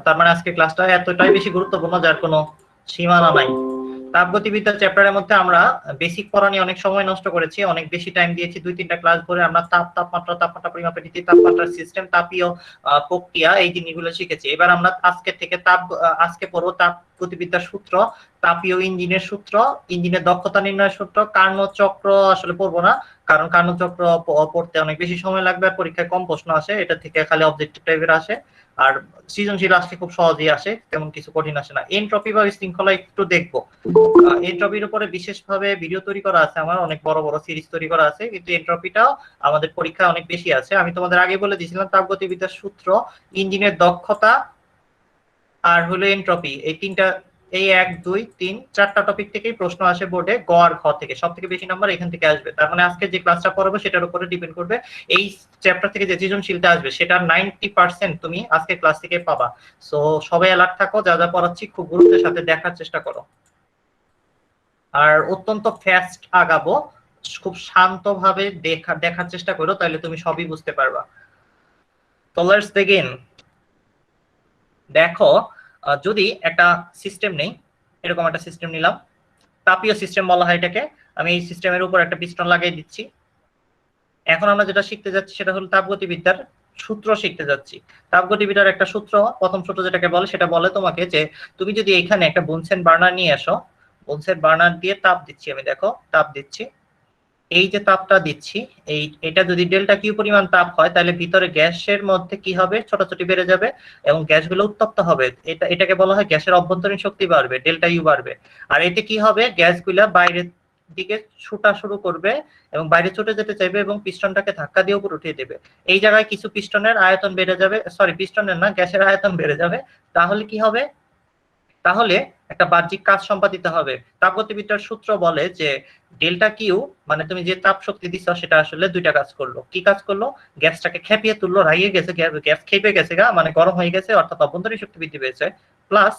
তার মানে আজকে ক্লাসটা এতটাই বেশি গুরুত্বপূর্ণ যার কোনো সীমানা নাই। তাপগতিবিদ্যা চ্যাপ্টারের মধ্যে আমরা বেসিক পড়া নিয়ে অনেক সময় নষ্ট করেছি, অনেক বেশি টাইম দিয়েছি, 2-3টা ক্লাস ধরে আমরা তাপমাত্রা পরিমাপের রীতি, তাপমাত্রার সিস্টেম, তাপীয় প্রক্রিয়া এই জিনিসগুলো শিখেছি। এবার আমরা আজকে থেকে আজকে পড়বো তাপগতিবিদ্যার সূত্র, তাপীয় ইঞ্জিনের সূত্র, ইঞ্জিনের দক্ষতা নির্ণয়ের সূত্র। কার্নোট চক্র আসলে পড়বো না, কারণ কার্নোট চক্র পড়তে অনেক বেশি সময় লাগবে আর পরীক্ষায় কম প্রশ্ন আসে, এটা থেকে খালি অবজেক্টিভ টাইপের আসে। আর সৃজনশীল আজকে খুব সহজেই আসে, তেমন কিছু কঠিন আসে না। এনট্রপি বা শৃঙ্খলা একটু দেখবো। এনট্রপির উপরে বিশেষভাবে ভিডিও তৈরি করা আছে, আমার অনেক বড় বড় সিরিজ তৈরি করা আছে, কিন্তু এনট্রপিটাও আমাদের পরীক্ষায় অনেক বেশি আছে। আমি তোমাদের আগে বলে দিয়েছিলাম তাপগতিবিদ্যার সূত্র, ইঞ্জিনের দক্ষতা আর হলো এনট্রপি, এই তিনটা, এই 1, 2, 3, 4টা টপিক থেকেই প্রশ্ন আসে বোর্ডে, গ আর খ থেকে। সব থেকে বেশি নাম্বার এখান থেকে আসবে। তার মানে আজকে যে ক্লাসটা পড়াবো সেটার উপরে ডিপেন্ড করবে এই চ্যাপ্টার থেকে যে সৃজনশীলটা আসবে সেটা 90% তুমি আজকে ক্লাস থেকে পাবা। সো সবাই অ্যালার্ট থাকো, যা যা পড়াচ্ছি খুব গুরুত্বের সাথে দেখার চেষ্টা করো। আর অত্যন্ত ফাস্ট আগাবো, খুব শান্তভাবে দেখার চেষ্টা করো, তাহলে তুমি সবই বুঝতে পারবা। তো লেটস বিগিন। দেখো, যদি একটা সিস্টেম নেই, এরকম একটা সিস্টেম নিলাম, তাপীয় সিস্টেম বলা হয় এটাকে। আমি এই সিস্টেমের উপর একটা পিস্টন লাগিয়ে দিচ্ছি। এখন আমরা যেটা শিখতে যাচ্ছি সেটা হলো তাপগতিবিদ্যার সূত্র শিখতে যাচ্ছি। তাপগতিবিদ্যার একটা সূত্র, প্রথম সূত্র যেটাকে বলে সেটা বলে তোমাকে যে তুমি যদি এখানে একটা বুনসেন বার্নার নিয়ে আসো, বুনসেন বার্নার দিয়ে তাপ দিচ্ছি আমি, দেখো তাপ দিচ্ছি, এই যে তাপটা দিচ্ছি, এটা যদি ডেল্টা কিউ পরিমাণ তাপ হয় তাহলে ভিতরে গ্যাসের মধ্যে কি হবে, ছোটাছুটি বেড়ে যাবে এবং গ্যাসগুলো উত্তপ্ত হবে। এটাকে বলা হয় গ্যাসের অভ্যন্তরীণ শক্তি বাড়বে, ডেল্টা ইউ বাড়বে। আর এতে কি হবে, গ্যাসগুলা বাইরের দিকে ছুটা শুরু করবে এবং বাইরে ছুটে যেতে চাইবে এবং পিস্টনটাকে ধাক্কা দিয়ে উপর উঠিয়ে দেবে। এই জায়গায় কিছু পিস্টনের আয়তন বেড়ে যাবে, সরি পিস্টনের না, গ্যাসের আয়তন বেড়ে যাবে। তাহলে কি হবে, তাহলে একটা বাহ্যিক কাজ সম্পাদিত হবে। তাপগতিবিদ্যার সূত্র বলে যে ডেল্টা কিউ মানে তুমি যে তাপ শক্তি দিচ্ছ সেটা আসলে দুইটা কাজ করলো। কি কাজ করলো, গ্যাসটাকে খেপিয়ে তুললো, রাগিয়ে গেছে, গ্যাস খেপে গেছে গা, মানে গরম হয়ে গেছে, অর্থাৎ অভ্যন্তরীণ শক্তি বৃদ্ধি পেয়েছে, প্লাস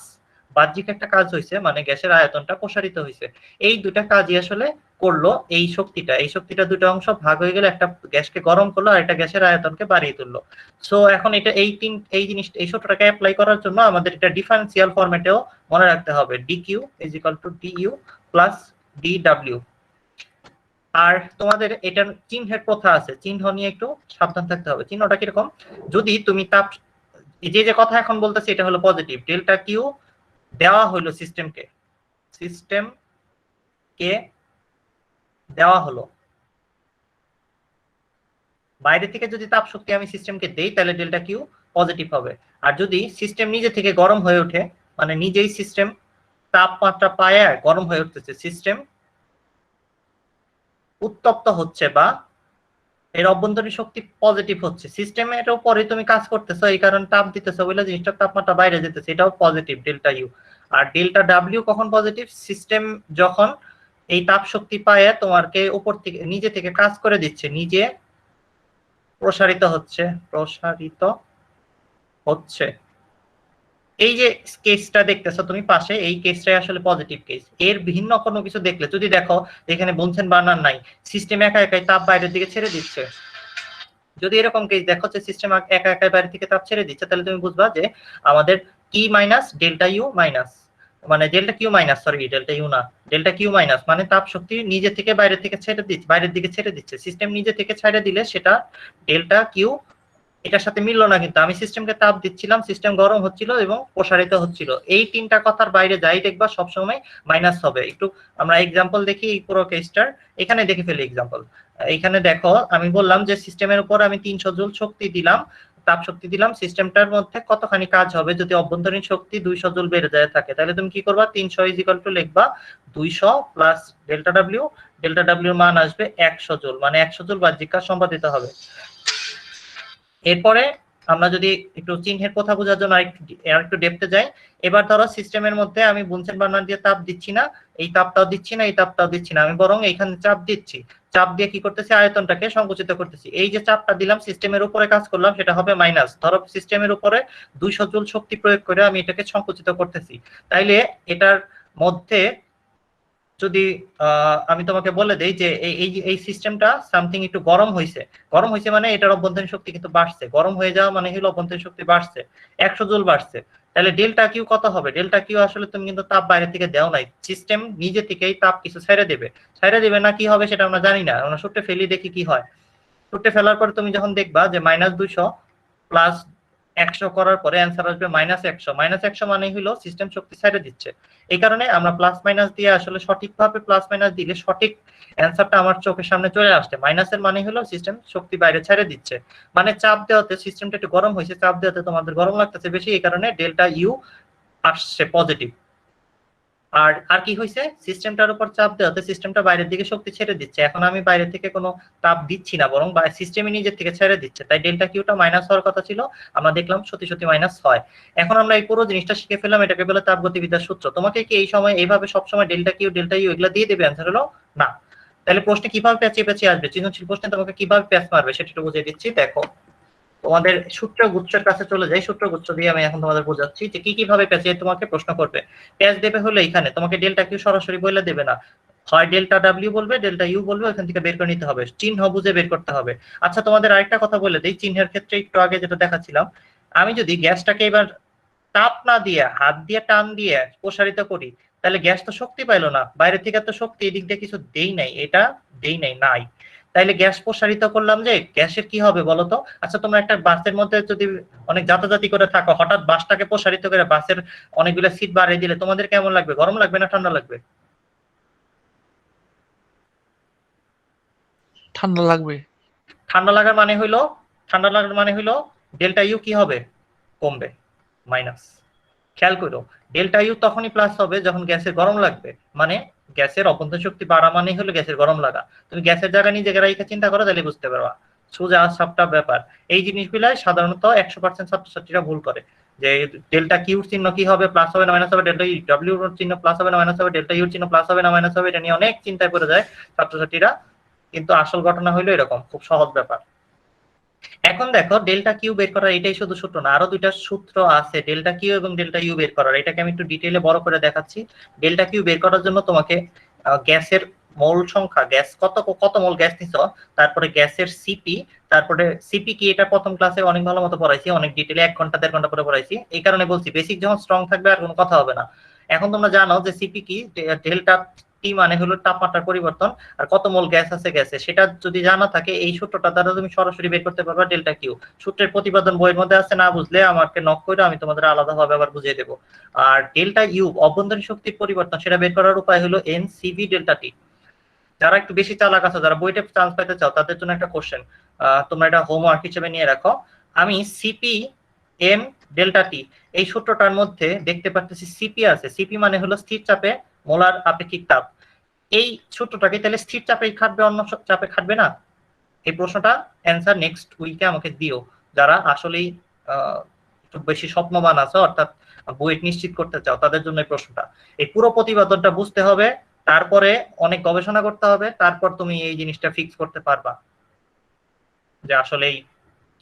বাহ্যিক একটা কাজ হয়েছে, মানে গ্যাসের আয়তনটা প্রসারিত হয়েছে। এই দুটা কাজই আসলে করলো এই শক্তিটা দুটো অংশ ভাগ হয়ে গেলে একটা গ্যাসকে গরম করলো আর একটা গ্যাসের আয়তনকে বাড়িয়ে তুললো। সো এখন এটা এই জিনিসটা, এই সূত্রটাকে অ্যাপ্লাই করার জন্য আমাদের এটা ডিফারেন্সিয়াল ফরম্যাটেও মনে রাখতে হবে, dQ is equal to dU plus ডিডব্লিউ। আর তোমাদের এটার চিহ্নের কথা আছে, চিহ্ন নিয়ে একটু সাবধান থাকতে হবে। চিহ্নটা কিরকম, যদি তুমি তাপ, যে কথা এখন বলতেছি এটা হলো পজিটিভ, ডেল্টা কিউ দেওয়া হলো সিস্টেমকে দেওয়া হলো, বাইরে থেকে যদি তাপ শক্তি আমি সিস্টেমকে দেই তাহলে ডেল্টা কিউ পজিটিভ হবে। আর যদি সিস্টেম নিজে থেকে গরম হয়ে ওঠে, মানে নিজেই সিস্টেম তাপমাত্রা পায় আর গরম হয়ে উঠতেছে, সিস্টেম উত্তপ্ত হচ্ছে বা এর অভ্যন্তরীণ শক্তি পজিটিভ হচ্ছে, সিস্টেমের উপরে তুমি কাজ করতেছো এই কারণে তাপ দিতেছো বলে জিনিসটার তাপমাত্রা বাইরে যেতেছে, এটাও পজিটিভ ডেল্টা ইউ। আর ডেল্টা ডাব্লিউ কখন পজিটিভ, সিস্টেম যখন এই তাপ শক্তি পায় তোমাকে উপর থেকে নিজে থেকে কাজ করে দিচ্ছে, নিজে প্রসারিত হচ্ছে। এই যে কেসটা দেখতেছো তুমি পাশে, এই কেসটাই আসলে পজিটিভ কেস। এর ভিন্ন কোনো কিছু দেখলে, যদি দেখো এখানে বুনসেন বার্নার নাই, সিস্টেম একা একাই তাপ বাইরের দিকে ছেড়ে দিচ্ছে, যদি এরকম কেস দেখো যে সিস্টেম একা একাই বাইরে থেকে তাপ ছেড়ে দিচ্ছে, তাহলে তুমি বুঝবা যে আমাদের কি মাইনাস ডেল্টা ইউ মাইনাস, মানে delta Q minus, sorry delta U না, ডেল্টা কিউ মাইনাস মানে তাপ শক্তি নিজে থেকে বাইরের থেকে ছেড়ে দিচ্ছে, বাইরের দিকে ছেড়ে দিচ্ছে। সিস্টেম নিজে থেকে ছেড়ে দিলে সেটা ডেল্টা কিউ, এটার সাথে মিললো না, কিন্তু আমি সিস্টেমকে তাপ দিচ্ছিলাম, সিস্টেম গরম হচ্ছিল এবং প্রসারিত হচ্ছিল। এই তিনটা কথার বাইরে যাই দেখবা সবসময় মাইনাস হবে। একটু আমরা এক্সাম্পল দেখি এই পুরো কেসটার, এখানে দেখে ফেলি এক্সাম্পল। এখানে দেখো আমি বললাম যে সিস্টেমের উপর আমি 300 জুল শক্তি দিলাম, তাপ শক্তি দিলাম, সিস্টেমটার মধ্যে কতখানি কাজ হবে যদি অভ্যন্তরীণ শক্তি 200 জুল বেড়ে যায় থাকে, তাহলে তুমি কি করবা, 300 ইজ ইকুয়াল টু লিখবা 200 প্লাস ডেল্টা ডাব্লিউ, ডেল্টা ডাব্লিউর মান আসবে 100 জুল, মানে 100 জুল বাহ্যিক কাজ সম্পাদিত হবে। এরপরে আমরা যদি একটু চিহ্নের কথা বোঝার জন্য আরেকটু ডেপথে যাই, এবার ধরো সিস্টেমের মধ্যে আমি বুনসেন বার্নার দিয়ে তাপ দিচ্ছি না, এই তাপটাও দিচ্ছি না, এই তাপটাও দিচ্ছি না, আমি বরং এইখানে চাপ দিচ্ছি, চাপ দিয়ে কি করতেছি, আয়তনটাকে সংকুচিত করতেছি। এই যে চাপটা দিলাম সিস্টেমের উপরে কাজ করলাম সেটা হবে মাইনাস, ধরো সিস্টেমের উপরে 200 জুল শক্তি প্রয়োগ করে আমি এটাকে সংকুচিত করতেছি, তাইলে এটার মধ্যে যদি আমি তোমাকে বলে দেই যে এই সিস্টেমটা সামথিং একটু গরম হয়েছে মানে এটার অভ্যন্তরীণ শক্তি কিন্তু বাড়ছে, গরম হয়ে যাওয়া মানে হলো অভ্যন্তরীণ শক্তি বাড়ছে, 100 জুল বাড়ছে। তাহলে ডেল্টা কিউ কত হবে? ডেল্টা কিউ আসলে তুমি কিন্তু তাপ বাইরে থেকে দেও নাই, সিস্টেম নিজে থেকেই তাপ কিছু ছেড়ে দেবে না কি হবে সেটা আমরা জানি না, আমরা সূত্রে ফেলি দেখি কি হয়। সূত্রে ফেলার পরে তুমি যখন দেখবা যে -200 প্লাস 100 করার পরে অ্যান্সার আসবে -100। -100 মানে হলো সিস্টেম শক্তি ছেড়ে দিচ্ছে। এই কারণে আমরা প্লাস মাইনাস দিয়ে আসলে সঠিকভাবে প্লাস মাইনাস দিলে সঠিক অ্যান্সারটা আমার চোখের সামনে চলে আসছে। মাইনাসের মানে হলো সিস্টেম শক্তি বাইরে ছেড়ে দিচ্ছে, মানে চাপ দেওয়াতে সিস্টেমটা একটু গরম হয়েছে, চাপ দেওয়াতে তোমাদের গরম লাগতেছে বেশি, এই কারণে ডেল্টা ইউ আসছে পজিটিভ। আর আর কি হয়েছে, সিস্টেমটার উপর চাপ দেওয়াতে সিস্টেমটা বাইরের দিকে শক্তি ছেড়ে দিচ্ছে। এখন আমি বাইরে থেকে কোনো তাপ দিচ্ছি না, বরং সিস্টেমই নিজের থেকে ছেড়ে দিচ্ছে, তাই ডেল্টা কিউটা মাইনাস হওয়ার কথা ছিল, আমরা দেখলাম সত্যি সত্যি মাইনাস হয়। এখন আমরা এই পুরো জিনিসটা শিখে ফেললাম, এটাকে বলে তাপগতিবিদ্যার সূত্র। তোমাকে কি এই সময় এইভাবে সবসময় ডেল্টা কিউ ডেল্টা ইউ এগুলো দিয়ে দেবে? অ্যান্সার হলো না। তাহলে প্রশ্নে কিভাবে পেঁচিয়ে পেঁচিয়ে আসবে, সৃজনশীল প্রশ্নে তোমাকে কিভাবে প্যাচ মারবে সেটা একটু বুঝিয়ে দিচ্ছি। দেখো, তোমাদের সূত্রগুচ্ছের কাছে চলে যাই, সূত্রগুচ্ছ দিয়ে আমি এখন তোমাদের বোঝাচ্ছি যে কি কিভাবে পেঁচিয়ে তোমাকে প্রশ্ন করবে। প্যাচ দেবে হলে এখানে তোমাকে ডেল্টা কিউ সরাসরি বলে দেবে না, হয় ডেল্টা ডাব্লিউ বলবে, ডেল্টা ইউ বলবে, ওখান থেকে বের করে নিতে হবে, চিহ্ন বুঝে বের করতে হবে। আচ্ছা, তোমাদের আরেকটা কথা বলে দিই, চিহ্নের ক্ষেত্রে একটু আগে যেটা দেখাচ্ছিলাম, আমি যদি গ্যাসটাকে এবার তাপ না দিয়ে হাত দিয়ে টান দিয়ে প্রসারিত করি, তাহলে গ্যাস তো শক্তি পাইলো না, বাইরে থেকে তো শক্তি এদিক দিয়ে কিছু দেই নাই, এটা দেই নাই। তাইলে গ্যাস প্রসারিত করলাম যে গ্যাসের কি হবে বলতো? আচ্ছা, তোমরা একটা বাসের মধ্যে যদি অনেক যাতাযাতি করে থাকো, হঠাৎ বাসটাকে প্রসারিত করে বাসের অনেকগুলো সিট বাড়িয়ে দিলে তোমাদের কেমন লাগবে? গরম লাগবে না ঠান্ডা লাগবে? ঠান্ডা লাগবে। ঠান্ডা লাগার মানে হইলো, ঠান্ডা লাগার মানে হইলো ডেল্টা ইউ কি হবে? কমবে, মাইনাস। খেয়াল করো, ডেল্টা ইউ তখনই প্লাস হবে যখন গ্যাসের গরম লাগবে, মানে গ্যাসের অভ্যন্তরীণ শক্তি বাড়া মানে হলো গ্যাসের গরম লাগা। তুমি গ্যাসের জায়গা নিজে রেখে চিন্তা করো, তাহলে বুঝতে পারবা সোজা সাপটা ব্যাপার। এই জিনিসগুলাই সাধারণত 100% ছাত্রছাত্রীরা ভুল করে, যে ডেল্টা কিউর চিহ্ন কি হবে, প্লাস হবে না মাইনাস হবে, ডেল্টা ডব্লিউ চিহ্ন প্লাস হবে না মাইনাস হবে, ডেল্টা ইউর চিহ্ন প্লাস হবে না মাইনাস হবে, এটা নিয়ে অনেক চিন্তায় পড়ে যায় ছাত্রছাত্রীরা। কিন্তু আসল ঘটনা হইলো এরকম, খুব সহজ ব্যাপার। এখন দেখো, ডেল্টা কিউ বের করার এটাই শুধু সূত্র না, আরো দুইটা সূত্র আছে ডেল্টা কিউ এবং ডেল্টা ইউ বের করার, এটাকে আমি একটু ডিটেইলে বড় করে দেখাচ্ছি। ডেল্টা কিউ বের করার জন্য তোমাকে গ্যাসের মোল সংখ্যা, গ্যাস কত কত মোল গ্যাস নিছো, তারপরে গ্যাসের সিপি, তারপরে সিপি কি এটা প্রথম ক্লাসে অনেক ভালো মতো পড়াইছি, অনেক ডিটেইলে 1 ঘন্টা 1.5 ঘন্টা পরে পড়াইছি, এই কারণে বলছি বেসিক যখন স্ট্রং থাকবে আর কোনো কথা হবে না। এখন তোমরা জানো যে সিপি কি, ডেল্টা টি মানে হলো তাপমাত্রার পরিবর্তন, আর কত মোল গ্যাস আছে গ্যাসে, সেটা যদি জানা থাকে এই সূত্রটা দ্বারা তুমি সরাসরি বের করতে পারবা ডেল্টা কিউ। সূত্রের প্রতিপাদন বইয়ের মধ্যে আছে, না বুঝলে আমাকে নক করে আমি তোমাদের আলাদাভাবে আবার বুঝিয়ে দেবো। আর ডেল্টা ইউ অভ্যন্তরীণ শক্তির পরিবর্তন, সেটা বের করার উপায় হলো এন সিভি ডেল্টা টি। যারা একটু বেশি চালাক আছে, যারা বইতে চান্স পেতে চাও, তাদের জন্য একটা কোশ্চেন, তোমরা এটা হোমওয়ার্ক হিসেবে নিয়ে রাখো। আমি সিপি এম ডেল্টা টি এই সূত্রটার মধ্যে দেখতে পাচ্ছি সিপি আছে, সিপি মানে হলো স্থির চাপে মোলার আপেক্ষিক তাপ। এই সূত্রটাকে তাহলে স্থির চাপে খাটবে, অন্য চাপে খাটবে না? এই প্রশ্নটা অ্যান্সার নেক্সট উইকে আমাকে দিও, যারা আসলেই খুব বেশি স্বপ্নবান আছে, অর্থাৎ বুয়েট নিশ্চিত করতে চাও, তাদের জন্য এই প্রশ্নটা। এই পুরো প্রতিবেদনটা বুঝতে হবে, তারপরে অনেক গবেষণা করতে হবে, তারপর তুমি এই জিনিসটা ফিক্স করতে পারবা যে আসলেই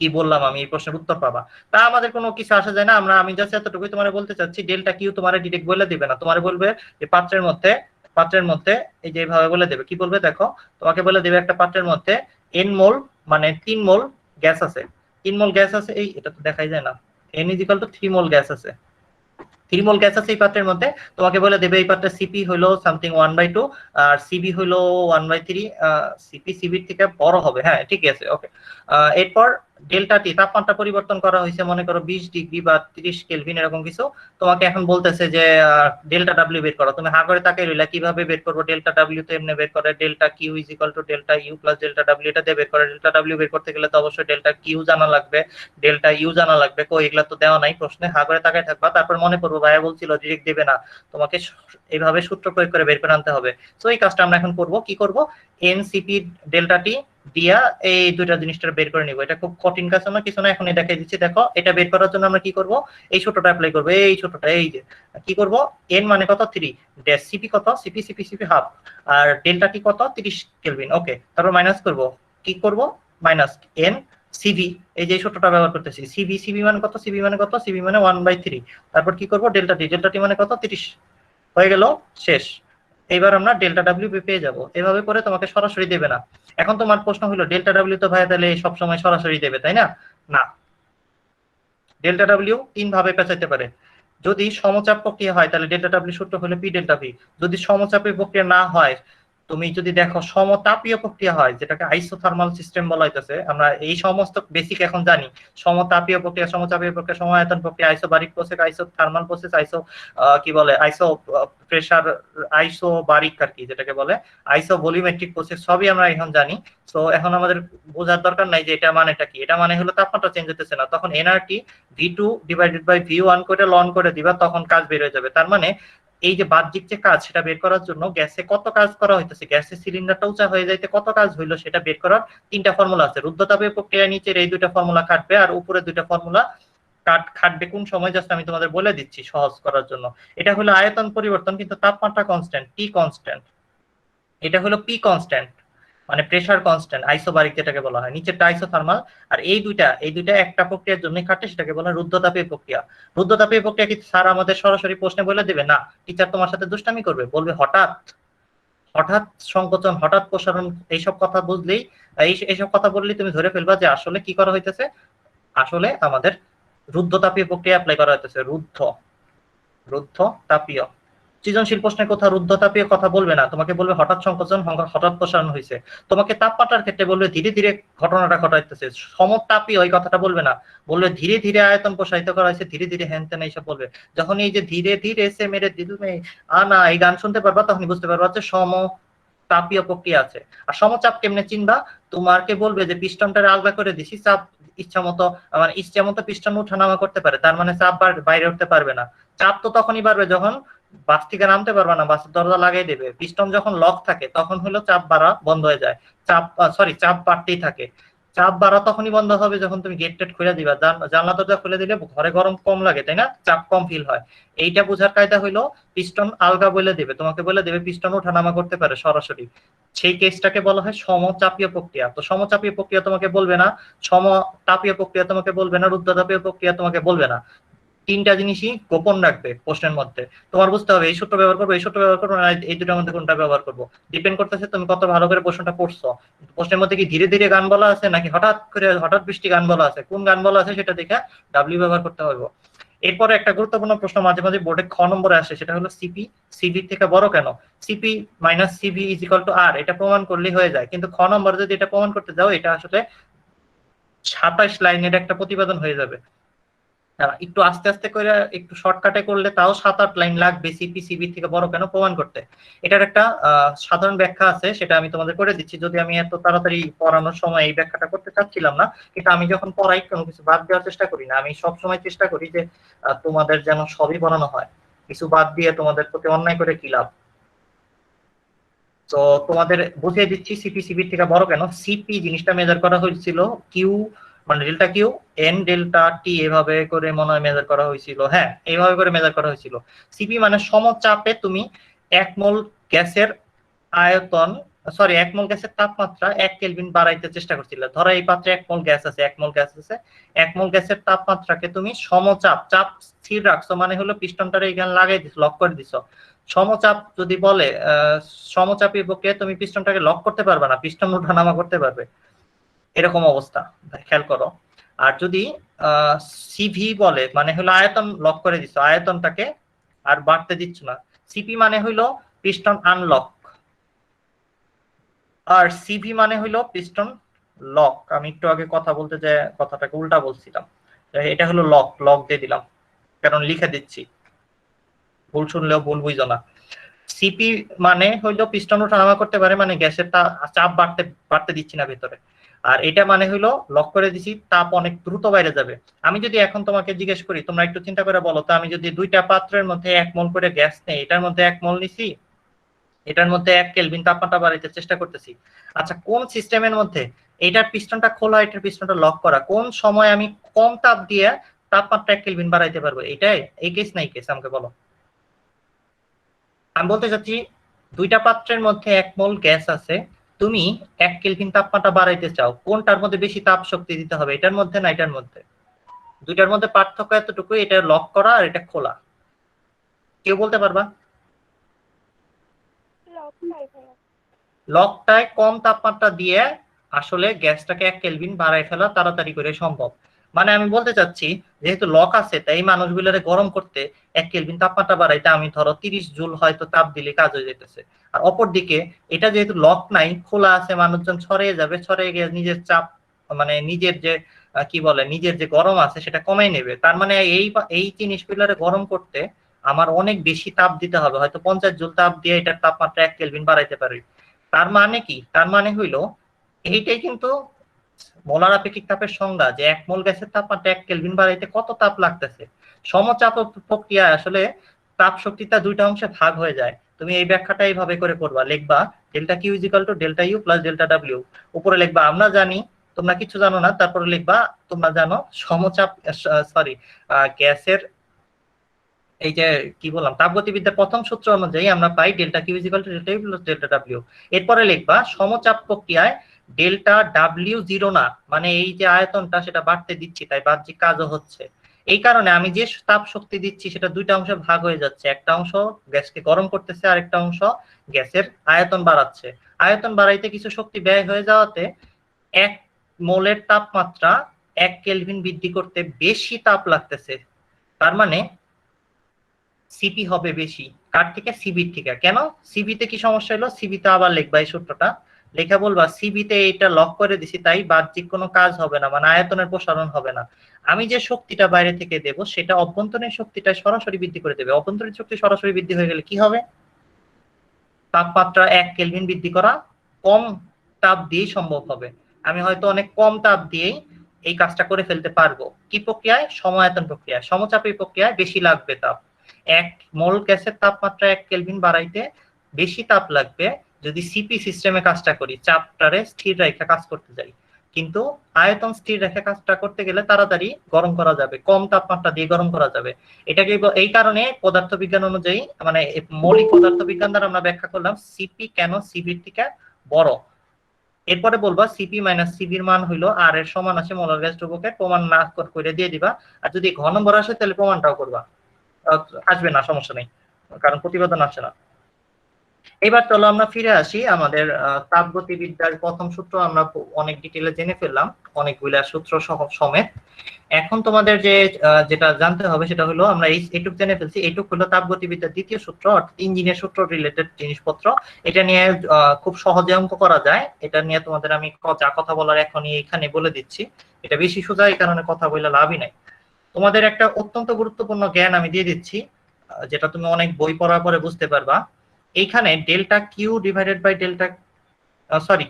কি বললাম আমি, এই প্রশ্নের উত্তর পাবা। তা আমাদের কোনো কিছু আসা যায় না, আমি জাস্ট এতটুকুই তোমার বলতে চাচ্ছি, ডেল্টা কিউ তোমার ডিরেক্ট বলে দিবে না, তোমার বলবে যে পাত্রের মধ্যে এই যে এইভাবে বলে দেবে, কি বলবে দেখো, তোমাকে বলে দেবে একটা পাত্রের মধ্যে এন মোল মানে 3 মোল গ্যাস আছে, 3 মোল গ্যাস আছে, এই এটা তো দেখাই যায় না, N is equal two 3 mole gas আছে, 3 মোল গ্যাস আছে এই পাত্রের মধ্যে। তোমাকে বলে দেবে এই পাত্রের সিপি হলো সামথিং 1/2 আর সিবি হলো 1/3, সিপি সিবির থেকে বড় হবে, হ্যাঁ ঠিক আছে, ওকে। এরপর ডেল্টা টি তাপমাত্রা পরিবর্তন করা হয়েছে মনে করো 20 ডিগ্রি বা 30 কেলভিন এরকম কিছু। তোমাকে এখন বলতেছে যে ডেল্টা ডাব্লিউ বের করো, তুমি হা করে তাকাই রইলা, কিভাবে বের করবো? ডেল্টা ডাব্লিউ তো এমনি বের করে, delta Q is equal to delta U plus delta W, এটা দিয়ে বের করে। ডেল্টা ডাব্লিউ বের করতে গেলে তো অবশ্যই ডেল্টা কিউ জানা লাগবে, ডেল্টা ইউ জানা লাগবে, কই এগুলা তো দেওয়া নাই প্রশ্নে। হা করে তাকাই থাকবা, তারপর মনে করবো ভাইয়া বলছিল ডিরেক্ট দেবে না, তোমাকে এইভাবে সূত্র প্রয়োগ করে বের করে আনতে হবে। তো এই কাজটা আমরা এখন করব, কি করব, এনসিপি ডেল্টা টি দিয়া এই দুইটা জিনিসটা বের করে নিব। এটা খুব কঠিন কাজ না, কিছু না, এখনই দেখাই দিচ্ছি। দেখো, এটা বের করার জন্য আমরা কি করব, এই সূত্রটা অ্যাপ্লাই করব, এই সূত্রটা, এই যে কি করব, এন মানে কত 3, ড্যাশ সিপি কত, সিপি সিপি সিপি হাফ, আর ডেল্টা টি কত 30 কেলভিন, ওকে। তারপর মাইনাস করব, কি করব, মাইনাস এন সিভি, এই যে সূত্রটা ব্যবহার করতেছি, সিভি সিভি মানে কত, সিভি মানে কত, সিভি মানে 1/3। তারপর কি করব, ডেল্টা টি মানে কত 30, হয়ে গেল, শেষ। এইবার আমরা ডেল্টা ডাব্লিউ পেয়ে যাব। এভাবে করে তোমাকে সরাসরি দেবে না। এখন তোমার প্রশ্ন হলো ডেল্টা ডাব্লিউ তো ভাই তাহলে সবসময় সরাসরি দেবে, তাই না? না, ডেল্টা ডাব্লিউ তিন ভাবে পেঁচাইতে পারে। যদি সমচাপ প্রক্রিয়া হয় তাহলে ডেল্টা ডাব্লিউ সূত্র হলো পি ডেল্টা ভি। যদি সমচাপী প্রক্রিয়া না হয়, তুমি যদি দেখো সমতাপীয় প্রক্রিয়া হয়, যেটাকে আইসোথার্মাল সিস্টেম বলা হইতেছে, আমরা এই সমস্ত বেসিক এখন জানি। সমতাপীয় প্রক্রিয়া, সমচাপীয় প্রক্রিয়া, সমায়তন প্রক্রিয়া, আইসোবারিক প্রসেস, আইসোথার্মাল প্রসেস, আইসো কি বলে আইসো প্রেসার, আইসোবারিক আর কি যেটাকে বলে আইসো ভলিউমেট্রিক প্রসেস, সবই আমরা এখন জানি। তো এখন আমাদের বোঝার দরকার নাই যে এটা মানেটা কি। এটা মানে হলো তাপমাত্রা চেঞ্জ হতেছে না, তখন NRT V two divided by V one করে লন করে দিবা, তখন কাজ বের হয়ে যাবে। তার মানে এই যে বাহ্যিক যে কাজ সেটা বের করার জন্য গ্যাসে কত কাজ করা হইতেছে, গ্যাসের সিলিন্ডারটা উঁচা হয়ে যাইতে কত কাজ হইলো সেটা বের করার তিনটা ফর্মুলা আছে। রুদ্ধতাপীয় প্রক্রিয়ায় নিচের এই দুইটা ফর্মুলা খাটবে, আর উপরে দুইটা ফর্মুলা খাটবে কোন সময়, জাস্ট আমি তোমাদের বলে দিচ্ছি সহজ করার জন্য। এটা হলো আয়তন পরিবর্তন কিন্তু তাপমাত্রা কনস্ট্যান্ট, টি কনস্ট্যান্ট। এটা হলো পি কনস্ট্যান্ট মানে প্রেসার কনস্ট্যান্ট, আইসোবারিক যেটাকে বলা হয়, নিচেরটা আইসোথার্মাল। আর এই দুইটা একটা প্রক্রিয়ার জন্য খাটে, সেটাকে বলা হয় রুদ্ধতাপীয় প্রক্রিয়া। রুদ্ধতাপীয় প্রক্রিয়া কি স্যার আমাদের সরাসরি প্রশ্নে বলে দেবে? না, টিচার তোমার সাথে দুষ্টামি করবে, বলবে হঠাৎ হঠাৎ সংকোচন, হঠাৎ প্রসারণ, এইসব কথা বুঝলেই এইসব কথা বললেই তুমি ধরে ফেলবা যে আসলে কি করা হইতেছে। আসলে আমাদের রুদ্ধতাপীয় প্রক্রিয়া অ্যাপ্লাই করা হইতেছে। রুদ্ধ তাপীয়। সৃজনশীল প্রশ্নের কথা রুদ্ধতাপীয় কথা বলবে না, তোমাকে বলবে হঠাৎ সংকোচন, হঠাৎ প্রসারণ হয়েছে। তোমাকে তাপমাত্রার ক্ষেত্রে বলবে ধীরে ধীরে ঘটনাটা ঘটাইতেছে। সমতাপীয় এই কথাটা বলবে না, বলবে ধীরে ধীরে আয়তন প্রসারিত করা হয়েছে, ধীরে ধীরে হ্যান ত্যান এইসব বলবে। যখন এই যে ধীরে ধীরে সে মেরে দিল মে আনা এই গান শুনতে পারবা, তখনই বুঝতে পারবা যে সমতাপীয় প্রক্রিয়া আছে। আর সমচাপ কেমনে চিনবা? তোমাকে বলবে যে পিস্টনটারে আলগা করে দিছি, চাপ ইচ্ছা মতো মানে ইচ্ছা মতো পিস্টন উঠানামা করতে পারে, তার মানে চাপ বাইরে উঠতে পারবে না। চাপ তো তখনই বাড়বে যখন বাস থেকে নামতে পারবা না, বাসের দরজা লাগাই দেবে। পিস্টন যখন লক থাকে তখন হলো চাপ বাড়া বন্ধ হয়ে যায়, চাপ বাড়তেই থাকে। চাপ বাড়া তখনই বন্ধ হবে যখন তুমি গেট টেট খুলে দিবা। জানলা দরজা খুলে দিলে ঘরে গরম কম লাগে, তাই না? চাপ কম ফিল হয়। এইটা বোঝার কায়দা হইলো পিস্টন আলগা বলে দেবে, তোমাকে বলে দেবে পিস্টন ওঠানামা করতে পারে সরাসরি। সেই কেসটাকে বলা হয় সমচাপীয় প্রক্রিয়া। তো সমচাপীয় প্রক্রিয়া তোমাকে বলবে না, সমতাপীয় প্রক্রিয়া তোমাকে বলবে না, রুদ্ধতাপীয় প্রক্রিয়া তোমাকে বলবে না। তিনটা জিনিসই গোপন রাখবে প্রশ্নের মধ্যে। তোমার বুঝতে হবে এই সূত্র ব্যবহার করবো, এই সূত্র ব্যবহার করবো, না এই দুটোর মধ্যে কোনটা ব্যবহার করবো। ডিপেন্ড করতেছে তুমি কত ভালো করে প্রশ্নটা পড়ছো। প্রশ্নের মধ্যে কি ধীরে ধীরে গান বলা আছে নাকি হঠাৎ বৃষ্টি গান বলা আছে, কোন গান বলা আছে সেটা দেখে ডাব্লিউ ব্যবহার করতে হবে। এরপরে একটা গুরুত্বপূর্ণ প্রশ্ন মাঝে মাঝে বোর্ডে খ নম্বরে আসে, সেটা হলো সিপি সিভি থেকে বড় কেন? CP minus CV is equal to R, এটা প্রমাণ করলেই হয়ে যায়। কিন্তু খ নম্বরে যদি এটা প্রমাণ করতে যাও, এটা আসলে 27 লাইনের একটা প্রতিবেদন হয়ে যাবে। একটু আস্তে আস্তে করে একটু শর্টকাটে করলে তাও 7-8 লাইন লাগবে সিপি সিবি থেকে বড় কেন প্রমাণ করতে। এটার একটা সাধারণ ব্যাখ্যা আছে, সেটা আমি তোমাদের করে দিচ্ছি। যদি আমি এত তাড়াতাড়ি পড়ানোর সময় এই ব্যাখ্যাটা করতে চাচ্ছিলাম না, কিন্তু আমি যখন পড়াই কোনো কিছু বাদ দেওয়ার চেষ্টা করি না। আমি সব সময় চেষ্টা করি যে তোমাদের যেন সবই পড়ানো হয়, কিছু বাদ দিয়ে তোমাদের প্রতি অন্যায় করে কি লাভ। তো তোমাদের বুঝিয়ে দিচ্ছি সিপি সিবি থেকে বড় কেন। সিপি জিনিসটা মেজার করা হয়েছিল কিউ মানে ডেল্টা কিউ এন ডেল্টা টি এভাবে করে মনে হয় মেজার করা হয়েছিল। হ্যাঁ, এইভাবে করে মেজার করা হয়েছিল। সিপি মানে সমচাপে তুমি 1 মোল গ্যাসের আয়তন, সরি 1 মোল গ্যাসের তাপমাত্রা 1 কেলভিন বাড়াইতে চেষ্টা করছিল। ধরো এই পাত্রে 1 মোল গ্যাস আছে, 1 মোল গ্যাস আছে, 1 মোল গ্যাসের তাপমাত্রাকে তুমি চাপ স্থির রাখছো, মানে হলো পিস্টনটারে এখানে লাগাই দিছো, লক করে দিছো। সমচাপ যদি বলে সমচাপী প্রক্রিয়ায় তুমি পিস্টনটাকে লক করতে পারবে না, পিস্টন ওঠানামা করতে পারবে, এরকম অবস্থা খেয়াল করো। আর যদি সিভি বলে মানে হলো আয়তন লক করে দিছো, আয়তনটাকে আর বাড়তে দিচ্ছ না। সিপি মানে হইলো পিস্টন আনলক, আর সিভি মানে হইলো পিস্টন লক। আমি একটু আগে কথা বলতে যে কথাটাকে উল্টা বলছিলাম, এটা হলো লক দিয়ে দিলাম, কারণ লিখে দিচ্ছি, ভুল শুনলেও ভুল বুঝো না। সিপি মানে হইলো পিস্টন ওঠানামা করতে পারে, মানে গ্যাসের চাপ বাড়তে দিচ্ছি না ভেতরে। আর এটা মানে হইলো লক করে দিছি, তাপ অনেক দ্রুত বাইরে যাবে। আমি যদি এখন তোমাকে জিজ্ঞেস করি, তোমরা একটু চিন্তা করে বলো তো, আমি যদি দুইটা পাত্রের মধ্যে 1 মোল করে গ্যাস নেই, এটার মধ্যে 1 মোল নিছি, এটার মধ্যে 1 কেলভিন তাপমাত্রা বাড়াইতে চেষ্টা করতেছি। আচ্ছা, কোন সিস্টেমের মধ্যে এটার পিস্টনটা খোলা, এটার পিস্টনটা লক করা, কোন সময় আমি কম তাপ দিয়ে তাপমাত্রা 1 কেলভিন বাড়াইতে পারবো? এটাই এই কেস না এই কেস আমাকে বলো। আমি বলতে চাচ্ছি দুইটা পাত্রের মধ্যে 1 মোল গ্যাস আছে, তুমি 1 কেলভিন তাপমাত্রা বাড়াইতে চাও, কোনটার মধ্যে বেশি তাপ শক্তি দিতে হবে, এটার মধ্যে না এটার মধ্যে? দুইটার মধ্যে পার্থক্য এতটুকু, এটা লক করা আর এটা খোলা। কেউ বলতে পারবা? লকটায় কম তাপমাত্রা দিয়ে আসলে গ্যাসটাকে 1 কেলভিন বাড়ায় ফেলা তাড়াতাড়ি করে সম্ভব। মানে আমি বলতে চাচ্ছি, যেহেতু লক আছে তাই এই মানুষগুলোরে গরম করতে 1 কেলভিন তাপমাত্রা বাড়াইতে আমি ধরো 30 জুল হয়তো তাপ দিলে কাজ হয়ে যেতেছে। আর অপরদিকে এটা যেহেতু লক নাই, খোলা আছে, মানুষজন ছড়িয়ে যাবে, ছড়িয়ে গিয়ে নিজের চাপ মানে নিজের যে কি বলে নিজের যে গরম আছে সেটা কমাই নেবে। তার মানে এই জিনিসগুলোরে গরম করতে আমার অনেক বেশি তাপ দিতে হবে, হয়তো 50 জুল তাপ দিয়ে এটার তাপমাত্রা 1 কেলভিন বাড়াইতে পারি। তার মানে কি? তার মানে হইলো এইটাই কিন্তু মোলার আপেক্ষিক তাপের সংজ্ঞা, যে 1 মোল গ্যাসের তাপমাত্রা 1 কেলভিন বাড়াইতে কত তাপ লাগতেছে। সমচাপ প্রক্রিয়ায় আসলে তাপ শক্তিটা দুইটা অংশে ভাগ হয়ে যায়। তুমি এই ব্যাখ্যাটা এইভাবে করে করবা, লিখবা delta Q is equal to delta U plus delta W. উপরে লিখবা আমরা জানি, তোমরা কিছু জানো না, তারপরে লিখবা তোমরা জানো সমচাপ সরি গ্যাসের এই যে কি বললাম তাপগতিবিদ্যার প্রথম সূত্র অনুযায়ী আমরা পাই delta Q is equal to delta U plus delta W. এরপরে লিখবা সমচাপ প্রক্রিয়ায় ডেল্টা ডাব্লিউ জিরো না, মানে এই যে আয়তনটা সেটা বাড়তে দিচ্ছি তাই বাহ্যিক কাজও হচ্ছে। এই কারণে আমি যে তাপ শক্তি দিচ্ছি সেটা দুইটা অংশে ভাগ হয়ে যাচ্ছে, একটা অংশ গ্যাসকে গরম করতেছে আর একটা অংশ গ্যাসের আয়তন বাড়াচ্ছে। আয়তন বাড়াইতে কিছু শক্তি ব্যয় হয়ে যাওয়াতে 1 মোলের তাপমাত্রা 1 কেলভিন বৃদ্ধি করতে বেশি তাপ লাগতেছে। তার মানে সিপি হবে বেশি কার থেকে? সিবির থেকে। কেন? সিবিতে কি সমস্যা হলো? সিবিতে আবার লিখবা এই সূত্রটা, লেখা বলবা সিবিতে এটা লক করে দিছি তাই বাহ্যিক কোনো কাজ হবে না, মানে আয়তনের প্রসারণ হবে না। আমি যে শক্তিটা বাইরে থেকে দেব সেটা অভ্যন্তরীণ শক্তিটা সরাসরি বৃদ্ধি করে দেবে। অভ্যন্তরীণ শক্তি সরাসরি বৃদ্ধি হয়ে গেলে কি হবে? তাপমাত্রা 1 কেলভিন বৃদ্ধি করা কম তাপ দিয়েই সম্ভব হবে। আমি হয়তো অনেক কম তাপ দিয়েই এই কাজটা করে ফেলতে পারবো। কি প্রক্রিয়ায়? সমায়তন প্রক্রিয়ায়। সমচাপী প্রক্রিয়ায় বেশি লাগবে তাপ। 1 মোল গ্যাসের তাপমাত্রা 1 কেলভিন বাড়াইতে বেশি তাপ লাগবে যদি সিপি সিস্টেমে কাজটা করি, চাপটারে স্থির রেখে কাজ করতে যাই। কিন্তু আয়তন স্থির রেখে কাজটা করতে গেলে তাড়াতাড়ি গরম করা যাবে, কম তাপমাত্রা দিয়ে গরম করা যাবে। এটাকে এই কারণে পদার্থবিজ্ঞান অনুযায়ী মানে মৌলিক পদার্থবিজ্ঞান দ্বারা আমরা ব্যাখ্যা করলাম সিপি কেন সিবির থেকে বড়। এরপরে বলবা সিপি মাইনাস সিবির মান হইলো আর এর সমান আছে মোলার গ্যাস ধ্রুবকের, প্রমাণ না করে দিয়ে দিবা। আর যদি ঘন নম্বর আসে তাহলে প্রমাণটাও করবা, আসবে না সমস্যা নেই, কারণ প্রতিবেদন আসছে না। এবার চলো আমরা ফিরে আসি আমাদের তাপগতিবিদ্যার প্রথম সূত্র আমরা অনেক ডিটেইলে জেনে ফেললাম, অনেকগুলা সূত্র সহ সমেত। এখন তোমাদের যে যেটা জানতে হবে সেটা হলো আমরা এইটুক জেনে ফেলছি, এইটুক হলো তাপগতিবিদ্যার দ্বিতীয় সূত্র অর্থাৎ ইঞ্জিনের সূত্র রিলেটেড জিনিসপত্র। এটা নিয়ে খুব সহজে অঙ্ক করা যায়, এটা নিয়ে তোমাদের আমি যা কথা বলার এখনই এখানে বলে দিচ্ছি। এটা বেশি সোজা, এই কারণে কথা বলে লাভই নাই। তোমাদের একটা অত্যন্ত গুরুত্বপূর্ণ জ্ঞান আমি দিয়ে দিচ্ছি, যেটা তুমি অনেক বই পড়ার পরে বুঝতে পারবা। এইখানে delta Q divided by delta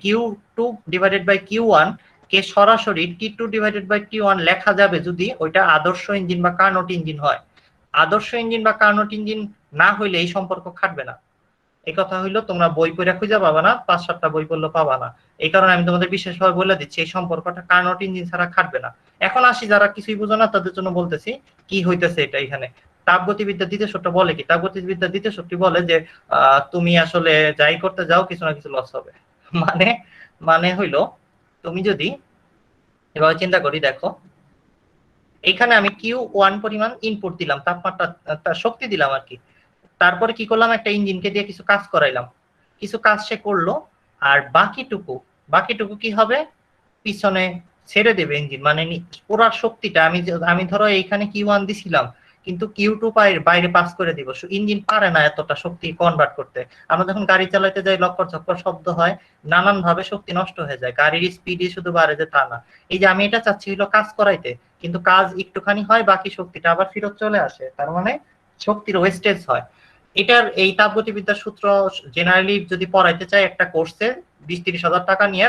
Q two divided by Q one কে সরাসরি T two divided by T one লেখা যাবে যদি ওইটা আদর্শ ইঞ্জিন বা কার্নোট ইঞ্জিন হয়। আদর্শ ইঞ্জিন বা কার্নোট ইঞ্জিন না হইলে এই সম্পর্ক খাটবে না। এই কথা হইলো তোমরা বই পড়ে খুঁজে পাবা না, 5-7টা বই পড়লে পাবা না। এই কারণে আমি তোমাদের বিশেষভাবে বলে দিচ্ছি এই সম্পর্কটা কার্নোট ইঞ্জিন ছাড়া খাটবে না। এখন আসি যারা কিছুই বুঝো না তাদের জন্য বলতেছি কি হইতেছে এটা। এখানে তাপগতিবিদ্যার দ্বিতীয় সূত্র বলে কি? তাপগতিবিদ্যার দ্বিতীয় সূত্রটি বলে যে তুমি আসলে যাই করতে যাও কিছু না কিছু লস হবে। মানে মানে হইলো তুমি যদি এভাবে চিন্তা করি, দেখো এখানে আমি Q1 পরিমাণ ইনপুট দিলাম, তাপমাত্রা শক্তি দিলাম আর কি। তারপরে কি করলাম? একটা ইঞ্জিনকে দিয়ে কিছু কাজ করাইলাম, কিছু কাজ সে করলো, আর বাকিটুকু কি হবে? পিছনে ছেড়ে দেবে ইঞ্জিন, মানে পুরো শক্তিটা আমি ধরো এইখানে Q1 দিছিলাম কিন্তু Q2 বাইরে পাস করে দিব। ইঞ্জিন পারে না এতটা শক্তি কনভার্ট করতে। আমরা যখন গাড়ি চালাতে যাই লক্কর ঝক্কর শব্দ হয়, নানান ভাবে শক্তি নষ্ট হয়ে যায়, গাড়ির স্পিডই শুধু বাড়ে যে তা না। এই যে আমি এটা চাচ্ছি হলো কাজ করাইতে, কিন্তু কাজ একটুখানি হয় বাকি শক্তিটা আবার ফেরত চলে আসে, তার মানে শক্তির ওয়েস্টেজ হয়। এটার এই তাপগতিবিদ্যার সূত্র জেনারেলি যদি পড়াইতে চাই একটা কোর্সে 20-30 হাজার টাকা নিয়ে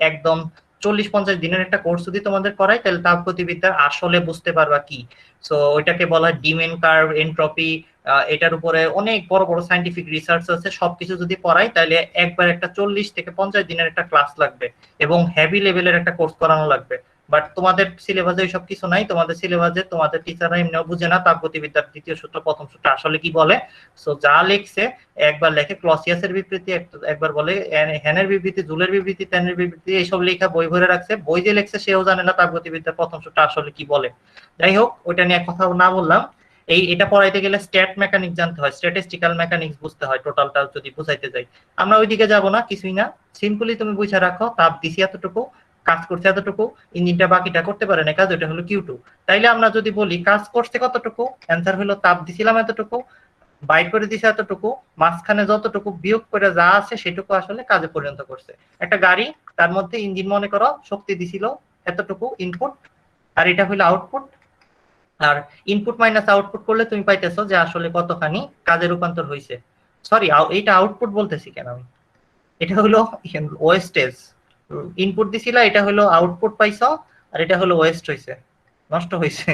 একদম 40-50 দিনের একটা কোর্স যদি তোমাদের করাই তাহলে তাপগতিবিদ্যার আসলে বুঝতে পারবা কি। সো ওইটাকে বলা হয় ডিমেন কার্ভ, এনট্রপি, এটার উপরে অনেক বড় বড় সায়েন্টিফিক রিসার্চ আছে। সবকিছু যদি পড়াই তাহলে একবার একটা 40-50 দিনের একটা ক্লাস লাগবে এবং হেভি লেভেলের একটা কোর্স করানো লাগবে। বাট তোমাদের সিলেবাসে এইসব কিছু নাই, তোমাদের সিলেবাসে তোমাদের টিচাররা এমনিও বুঝে না তাপগতিবিদ্যার দ্বিতীয় সূত্র প্রথম সূত্র আসলে কি বলে। সো যা লিখছে একবার লেখে ক্লসিয়াসের বিবৃতি, একবার বলে হ্যানের বিবৃতি, জুলের বিবৃতি, টেনের বিবৃতি, এইসব লেখা বই ভরে রাখছে। বই যে লিখছে সেও জানে না তাপগতিবিদ্যার প্রথম সূত্র আসলে কি বলে। যাই হোক ওইটা নিয়ে কথা না বললাম। এটা পড়াইতে গেলে স্ট্যাট মেকানিক্স জানতে হয়, স্ট্যাটিস্টিক্যাল মেকানিক্স বুঝতে হয়, টোটালটা যদি বুঝাইতে যাই। আমরা ওইদিকে যাব না, কিছুই না, সিম্পলি তুমি বুঝে রাখো তাপ দিছি এতটুকু, কাজ করছে এতটুকু, ইঞ্জিনটা বাকিটা করতে পারে না কাজ, ওটা হলো Q2। তাইলে আমরা যদি বলি কাজ করছে কতটুকু, অ্যান্সার হলো তাপ দিছিলাম এতটুকু, বাইর করে দিছে এতটুকু, মাঝখানে যতটুকু বিয়োগ করে যা আছে সেটুকু আসলে কাজে পরিণত করছে। একটা গাড়ি, তার মধ্যে ইঞ্জিন মনে করো শক্তি দিছিল এতটুকু ইনপুট, আর এটা হলো আউটপুট। আর ইনপুট মাইনাস আউটপুট করলে তুমি পাইতেছো যে আসলে কতখানি কাজে রূপান্তর হয়েছে। সরি, এইটা আউটপুট বলতেছি কেন আমি, এটা হলো ওয়েস্টেজ। ইনপুট দিছিলা, এটা হলো আউটপুট পাইছো, আর এটা হলো ওয়েস্ট হইছে, নষ্ট হইছে।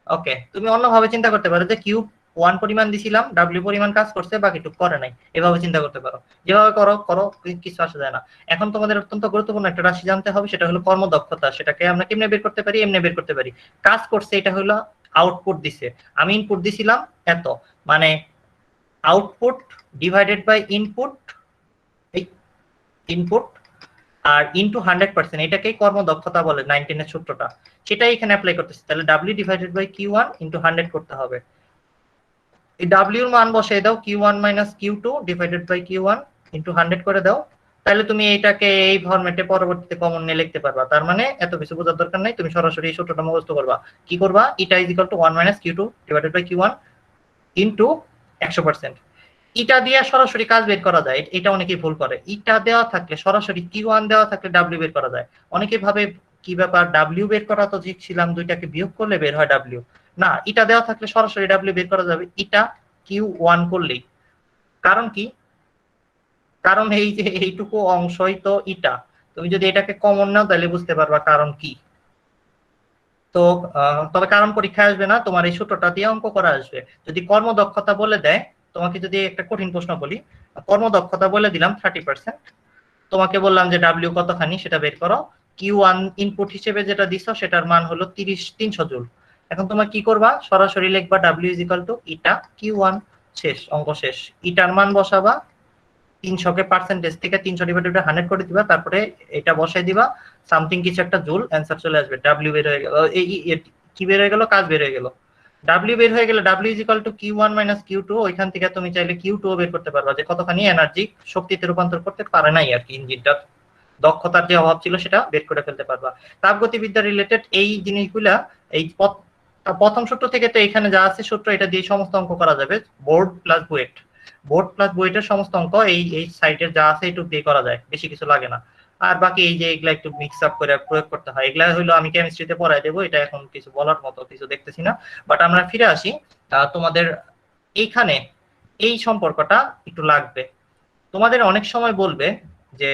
ওকে, তুমি অন্যভাবে চিন্তা করতে পারো যে কিউব 1 পরিমাণ দিছিলাম, ডাব্লিউ পরিমাণ কাজ করছে, বাকিটুকু করে নাই, এভাবে চিন্তা করতে পারো। যেভাবে করো করো, কিছু আসে যায় না। এখন তোমাদের অত্যন্ত গুরুত্বপূর্ণ একটা রাশি জানতে হবে, সেটা হলো কর্মদক্ষতা। সেটাকে আমরা কেমনে বের করতে পারি? এমনি বের করতে পারি। কাজ করছে, এটা হলো আউটপুট দিছে, আমি ইনপুট দিছিলাম এত, মানে আউটপুট ডিভাইডেড বাই ইনপুট, এই ইনপুট আর ইনটু 100%, এটাকেই কর্মদক্ষতা বলে 19 এর সূত্রটা, সেটাই এখানে অ্যাপ্লাই করতেছি। তাহলে W divided by Q1 into 100 করতে হবে। এই ডাব্লিউ এর মান বসাই দাও, Q1 minus Q2 divided by Q1 into 100 করে দাও। তাহলে তুমি এইটাকে এই ফরম্যাটে পরবর্তীতে কমন নিয়ে লিখতে পারবা। তার মানে এত কিছু বোঝার দরকার নাই, তুমি সরাসরি এই সূত্রটা মুখস্থ করবা। কি করবা? Eta is equal to 1 minus Q2 divided by Q1 into 100%। ইটা দিয়ে সরাসরি কাজ বের করা যায়, এটা অনেকেই ভুল করে। ইটা দেওয়া থাকলে সরাসরি Q1 দেওয়া থাকলে ডাব্লিউ বের করা যায়। অনেকে ভাবে কি ব্যাপার, ডাব্লিউ বের করা তো শিখছিলাম, দুইটাকে বিয়োগ করলে বের হয় ডাব্লিউ। না, ইটা দেওয়া থাকলে সরাসরি ডাব্লিউ বের করা যাবে, ইটা Q1 করলেই। কারণ কি? কারণ এই যে এইটুকু অংশই তো ইটা, তুমি যদি এটাকে কমন নাও তাহলে বুঝতে পারবা কারণ কি। তো তবে কারণ পরীক্ষায় আসবে না, তোমার এই সূত্রটা দিয়ে অঙ্ক করা আসবে। যদি কর্মদক্ষতা বলে দেয়, তোমাকে যদি একটা কঠিন প্রশ্ন বলি, কর্মদক্ষতা বলে দিলাম 30%, তোমাকে বললাম যে ডাব্লিউ কতখানি সেটা বের করো, Q1 ইনপুট হিসেবে যেটা দিছো সেটার মান হলো 300 জুল। এখন তোমার কি করবা? সরাসরি লিখবা W is equal two eta Q1, শেষ, অঙ্ক শেষ। ইটার মান বসাবা, 300 কে পার্সেন্টেজ থেকে 300 ডিভাইডেড বাই 100 করে দিবা, তারপরে এটা বসাই দিবা, সামথিং কিছু একটা জুল, অ্যান্সার চলে আসবে। ডাব্লিউ বের হয়ে গেল, কি বের হয়ে গেল? কাজ বের হয়ে গেল। ডাব্লিউ বের হয়ে গেলে W is equal two Q1 minus Q2, ওইখান থেকে তুমি চাইলে Q2 বের করতে পারবা, যে কতখানি এনার্জি শক্তিতে রূপান্তর করতে পারে নাই আর কি, ইঞ্জিনটার দক্ষতার যে অভাব ছিল সেটা বের করে ফেলতে পারবা। তাপগতিবিদ্যা রিলেটেড এই জিনিসগুলা, এই প্রথম সূত্র থেকে তো এখানে যা আছে সূত্র, এটা দিয়ে সমস্ত অঙ্ক করা যাবে। Board plus BUET, board plus বুয়েটের সমস্ত অঙ্ক এই সাইটের যা আছে একটু দিয়ে করা যায়, বেশি কিছু লাগে না। আর বাকি এই যে এগুলা একটু মিক্স আপ করে প্রয়োগ করতে হয়, এগুলা হইলো আমি কেমিস্ট্রিতে পড়াই দেবো, এটা এখন কিছু বলার মতো কিছু দেখতেছি না। বাট আমরা ফিরে আসি, তোমাদের এইখানে এই সম্পর্কটা একটু লাগবে। তোমাদের অনেক সময় বলবে যে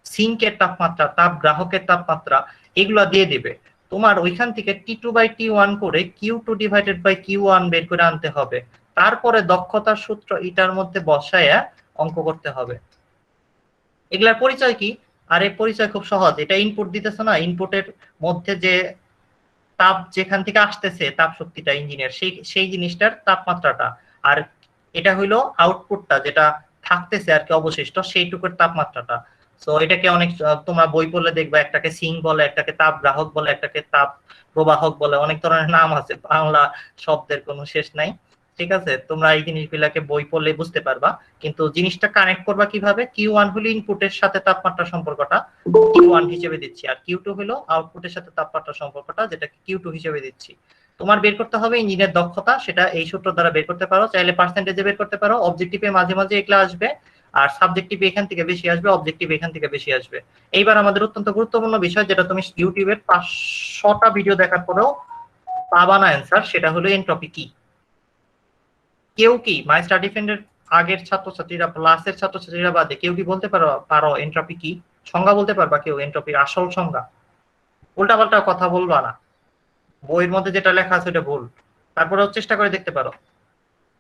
সিঙ্কের তাপমাত্রা, তাপ গ্রাহকের তাপমাত্রা, এগুলা দিয়ে দিবে, তোমার ওইখান থেকে T2/T1 করে Q2 ডিভাইডেড বাই Q1 বের করে আনতে হবে, তারপরে দক্ষতার সূত্র এটার মধ্যে বসায়া অঙ্ক করতে হবে। এগুলার পরিচয় কি? আর এই পরিচয় খুব সহজ, এটা ইনপুট দিতেছে না, ইনপুটের মধ্যে যে তাপ যেখান থেকে আসতেছে, তাপ শক্তিটা ইঞ্জিনের, সেই জিনিসটার তাপমাত্রাটা, আর এটা হইলো আউটপুটটা যেটা থাকতেছে আর কি অবশিষ্ট, সেইটুকুর তাপমাত্রাটা। সো এটাকে অনেক তোমরা বই পড়লে দেখবা, একটাকে সিঙ্ক বলে, একটাকে তাপ গ্রাহক বলে, একটাকে তাপ প্রবাহক বলে, অনেক ধরনের নাম আছে, বাংলা শব্দের কোনো শেষ নাই। ঠিক আছে, তোমরা এই জিনিসগুলাকে বই পড়লে বুঝতে পারবা। কিন্তু জিনিসটা কানেক্ট করবা কিভাবে? Q1 হলো ইনপুটের সাথে তাপমাত্রা সম্পর্কটা, Q1 হিসেবে দিচ্ছি, আর Q2 হলো আউটপুটের সাথে তাপমাত্রা সম্পর্কটা, যেটা Q2 হিসেবে দিচ্ছি। তোমার বের করতে হবে ইঞ্জিনের দক্ষতা, সেটা এই সূত্র দ্বারা বের করতে পারো, চাইলে পার্সেন্টেজে বের করতে পারো, অবজেক্টিভে মাঝে মাঝে এগুলা আসবে, আর সাবজেক্টিভ এখান থেকে বেশি আসবে, অবজেক্টিভ এখান থেকে বেশি আসবে। এইবার আমাদের অত্যন্ত গুরুত্বপূর্ণ বিষয়, যেটা তুমি ইউটিউবের 500টা ভিডিও দেখার পরেও পাবা না অ্যান্সার, সেটা হলো এনট্রপি কি। কেউ কি মাই স্টাডি ফ্রেন্ডের আগের ছাত্রছাত্রীরা, ক্লাসের ছাত্রছাত্রীরা বাদে কেউ কি বলতে পারো এনট্রপি কি? সংজ্ঞা বলতে পারবা কেউ এনট্রপির আসল সংজ্ঞা? উল্টাপাল্টা কথা বলবা না, বইয়ের মধ্যে যেটা লেখা আছে ওটা ভুল, তারপরেও চেষ্টা করে দেখতে পারো।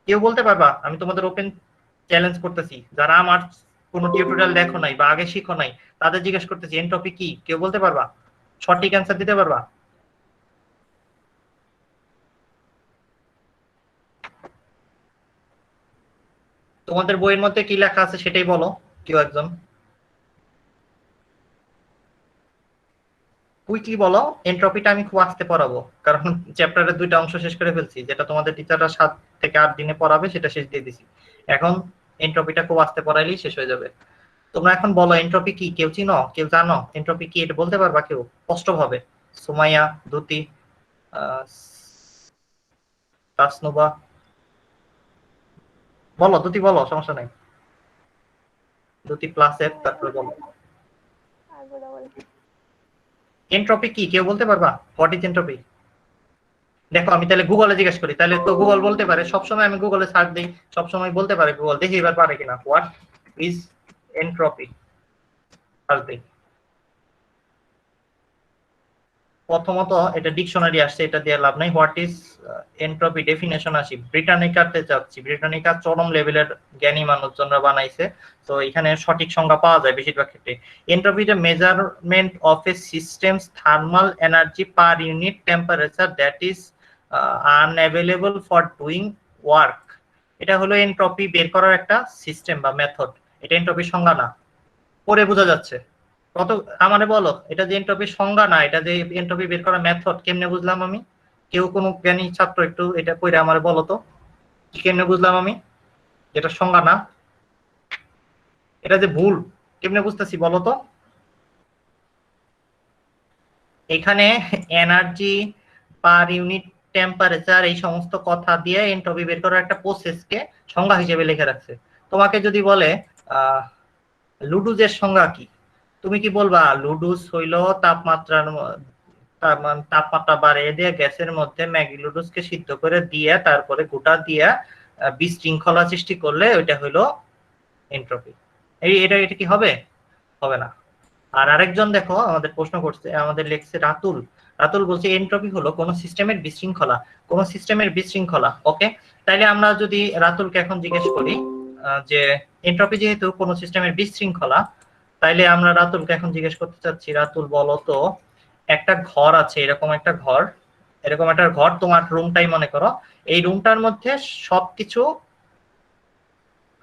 কেউ বলতে পারবা? আমি তোমাদের ওপেন চ্যালেঞ্জ করতেছি, যারা আমার কোনো টিউটোরিয়াল দেখো নাই বা আগে শিখো নাই, তাদের জিজ্ঞেস করতেছি এনট্রপি কি, কেউ বলতে পারবা? সঠিক অ্যান্সার দিতে পারবা? তোমাদের বইয়ের মধ্যে কি লেখা আছে সেটাই বলো, কেউ একজন। কুইকলি বলো, এন্ট্রপিটা আমি খুব আস্তে পড়াবো, কারণ চ্যাপ্টারের 2টা অংশ শেষ করে ফেলছি, যেটা তোমাদের টিচাররা 7 থেকে 8 দিনে পড়াবে সেটা শেষ দিয়ে দিছি। এখন এন্ট্রপিটা খুব আস্তে পড়াইলেই শেষ হয়ে যাবে। তোমরা এখন বলো এন্ট্রপি কি, কেউ চিনো, কেউ জানো এন্ট্রপি কি, এটা বলতে পারবা কেউ স্পষ্ট ভাবে? সুমাইয়া, দ্যুতি, তাসনুবা, বলো দ্যুতি, বলো, সমস্যা নাই। দ্যুতি প্লাস এফ, তারপরে বলো এন্ট্রপি কি, কেউ বলতে পারবা? What is entropy? দেখো আমি তাহলে গুগলে জিজ্ঞেস করি, তাহলে তো গুগল বলতে পারে, সবসময় আমি গুগলে সার্চ দিই, সবসময় বলতে পারে গুগল, দেখি এবার পারে কিনা। হোয়াট ইজ এন্ট্রপি, সার্চ দিই। প্রথমত এটা ডিকশনারি আসছে, এটা দিয়ে লাভ নাই। হোয়াট ইজ এন্ট্রপি ডেফিনেশন আসি, ব্রিটানিকাতে যাচ্ছি, ব্রিটানিকা চরম লেভেলের জ্ঞানী মানুষজনরা বানাইছে, তো এখানে সঠিক সংজ্ঞা পাওয়া যায় বেশিরভাগ ক্ষেত্রে। Entropy is measurement of A systems thermal energy per unit temperature that is unavailable for doing work. এটা হলো এন্ট্রপি বের করার একটা সিস্টেম বা মেথড। এটা এন্ট্রপির সংজ্ঞা না, পরে বোঝা যাচ্ছে। কত আমারে বলো, এটা যে এন্ট্রপির সংজ্ঞা না, এটা যে এন্ট্রপি বের করার মেথড, কেমনে বুঝলাম আমি? কেউ কোনো জ্ঞানী ছাত্র একটু এটা পড়ে আমারে বলো তো, কেমনে বুঝলাম আমি এটা সংজ্ঞা না? এটা যে ভুল, কেমনে বুঝতেছি বলো তো? এখানে এনার্জি পার ইউনিট টেম্পারেচার এই সমস্ত কথা দিয়ে এন্ট্রপি বের করার একটা প্রসেসকে সংজ্ঞা হিসেবে লিখে রাখছে। তোমাকে যদি বলে লুডুজের সংজ্ঞা কি, তুমি কি বলবা? লুডুস হইল তাপমাত্রা বাড়িয়ে দিয়ে গ্যাসের মধ্যে ম্যাগি লুডুসকে সিদ্ধ করে দিয়ে তারপরে গোটা দিয়ে বিশৃঙ্খলা সৃষ্টি করলে ওইটা হইলো এন্ট্রপি। এটা কি হবে? হবে না। আর আরেকজন দেখো আমাদের প্রশ্ন করছে, আমাদের লেখছে রাতুল। রাতুল বলছে এন্ট্রপি হলো কোন সিস্টেমের বিশৃঙ্খলা, কোন সিস্টেমের বিশৃঙ্খলা। ওকে, তাইলে আমরা যদি রাতুলকে এখন জিজ্ঞেস করি যে এন্ট্রপি যেহেতু কোন সিস্টেমের বিশৃঙ্খলা, তাইলে আমরা রাতুলকে এখন জিজ্ঞেস করতে চাচ্ছি, রাতুল বলো তো, একটা ঘর আছে, এরকম একটা ঘর, এরকম একটা ঘর, তোমার রুমটাই মনে করো, এই রুমটার মধ্যে সবকিছু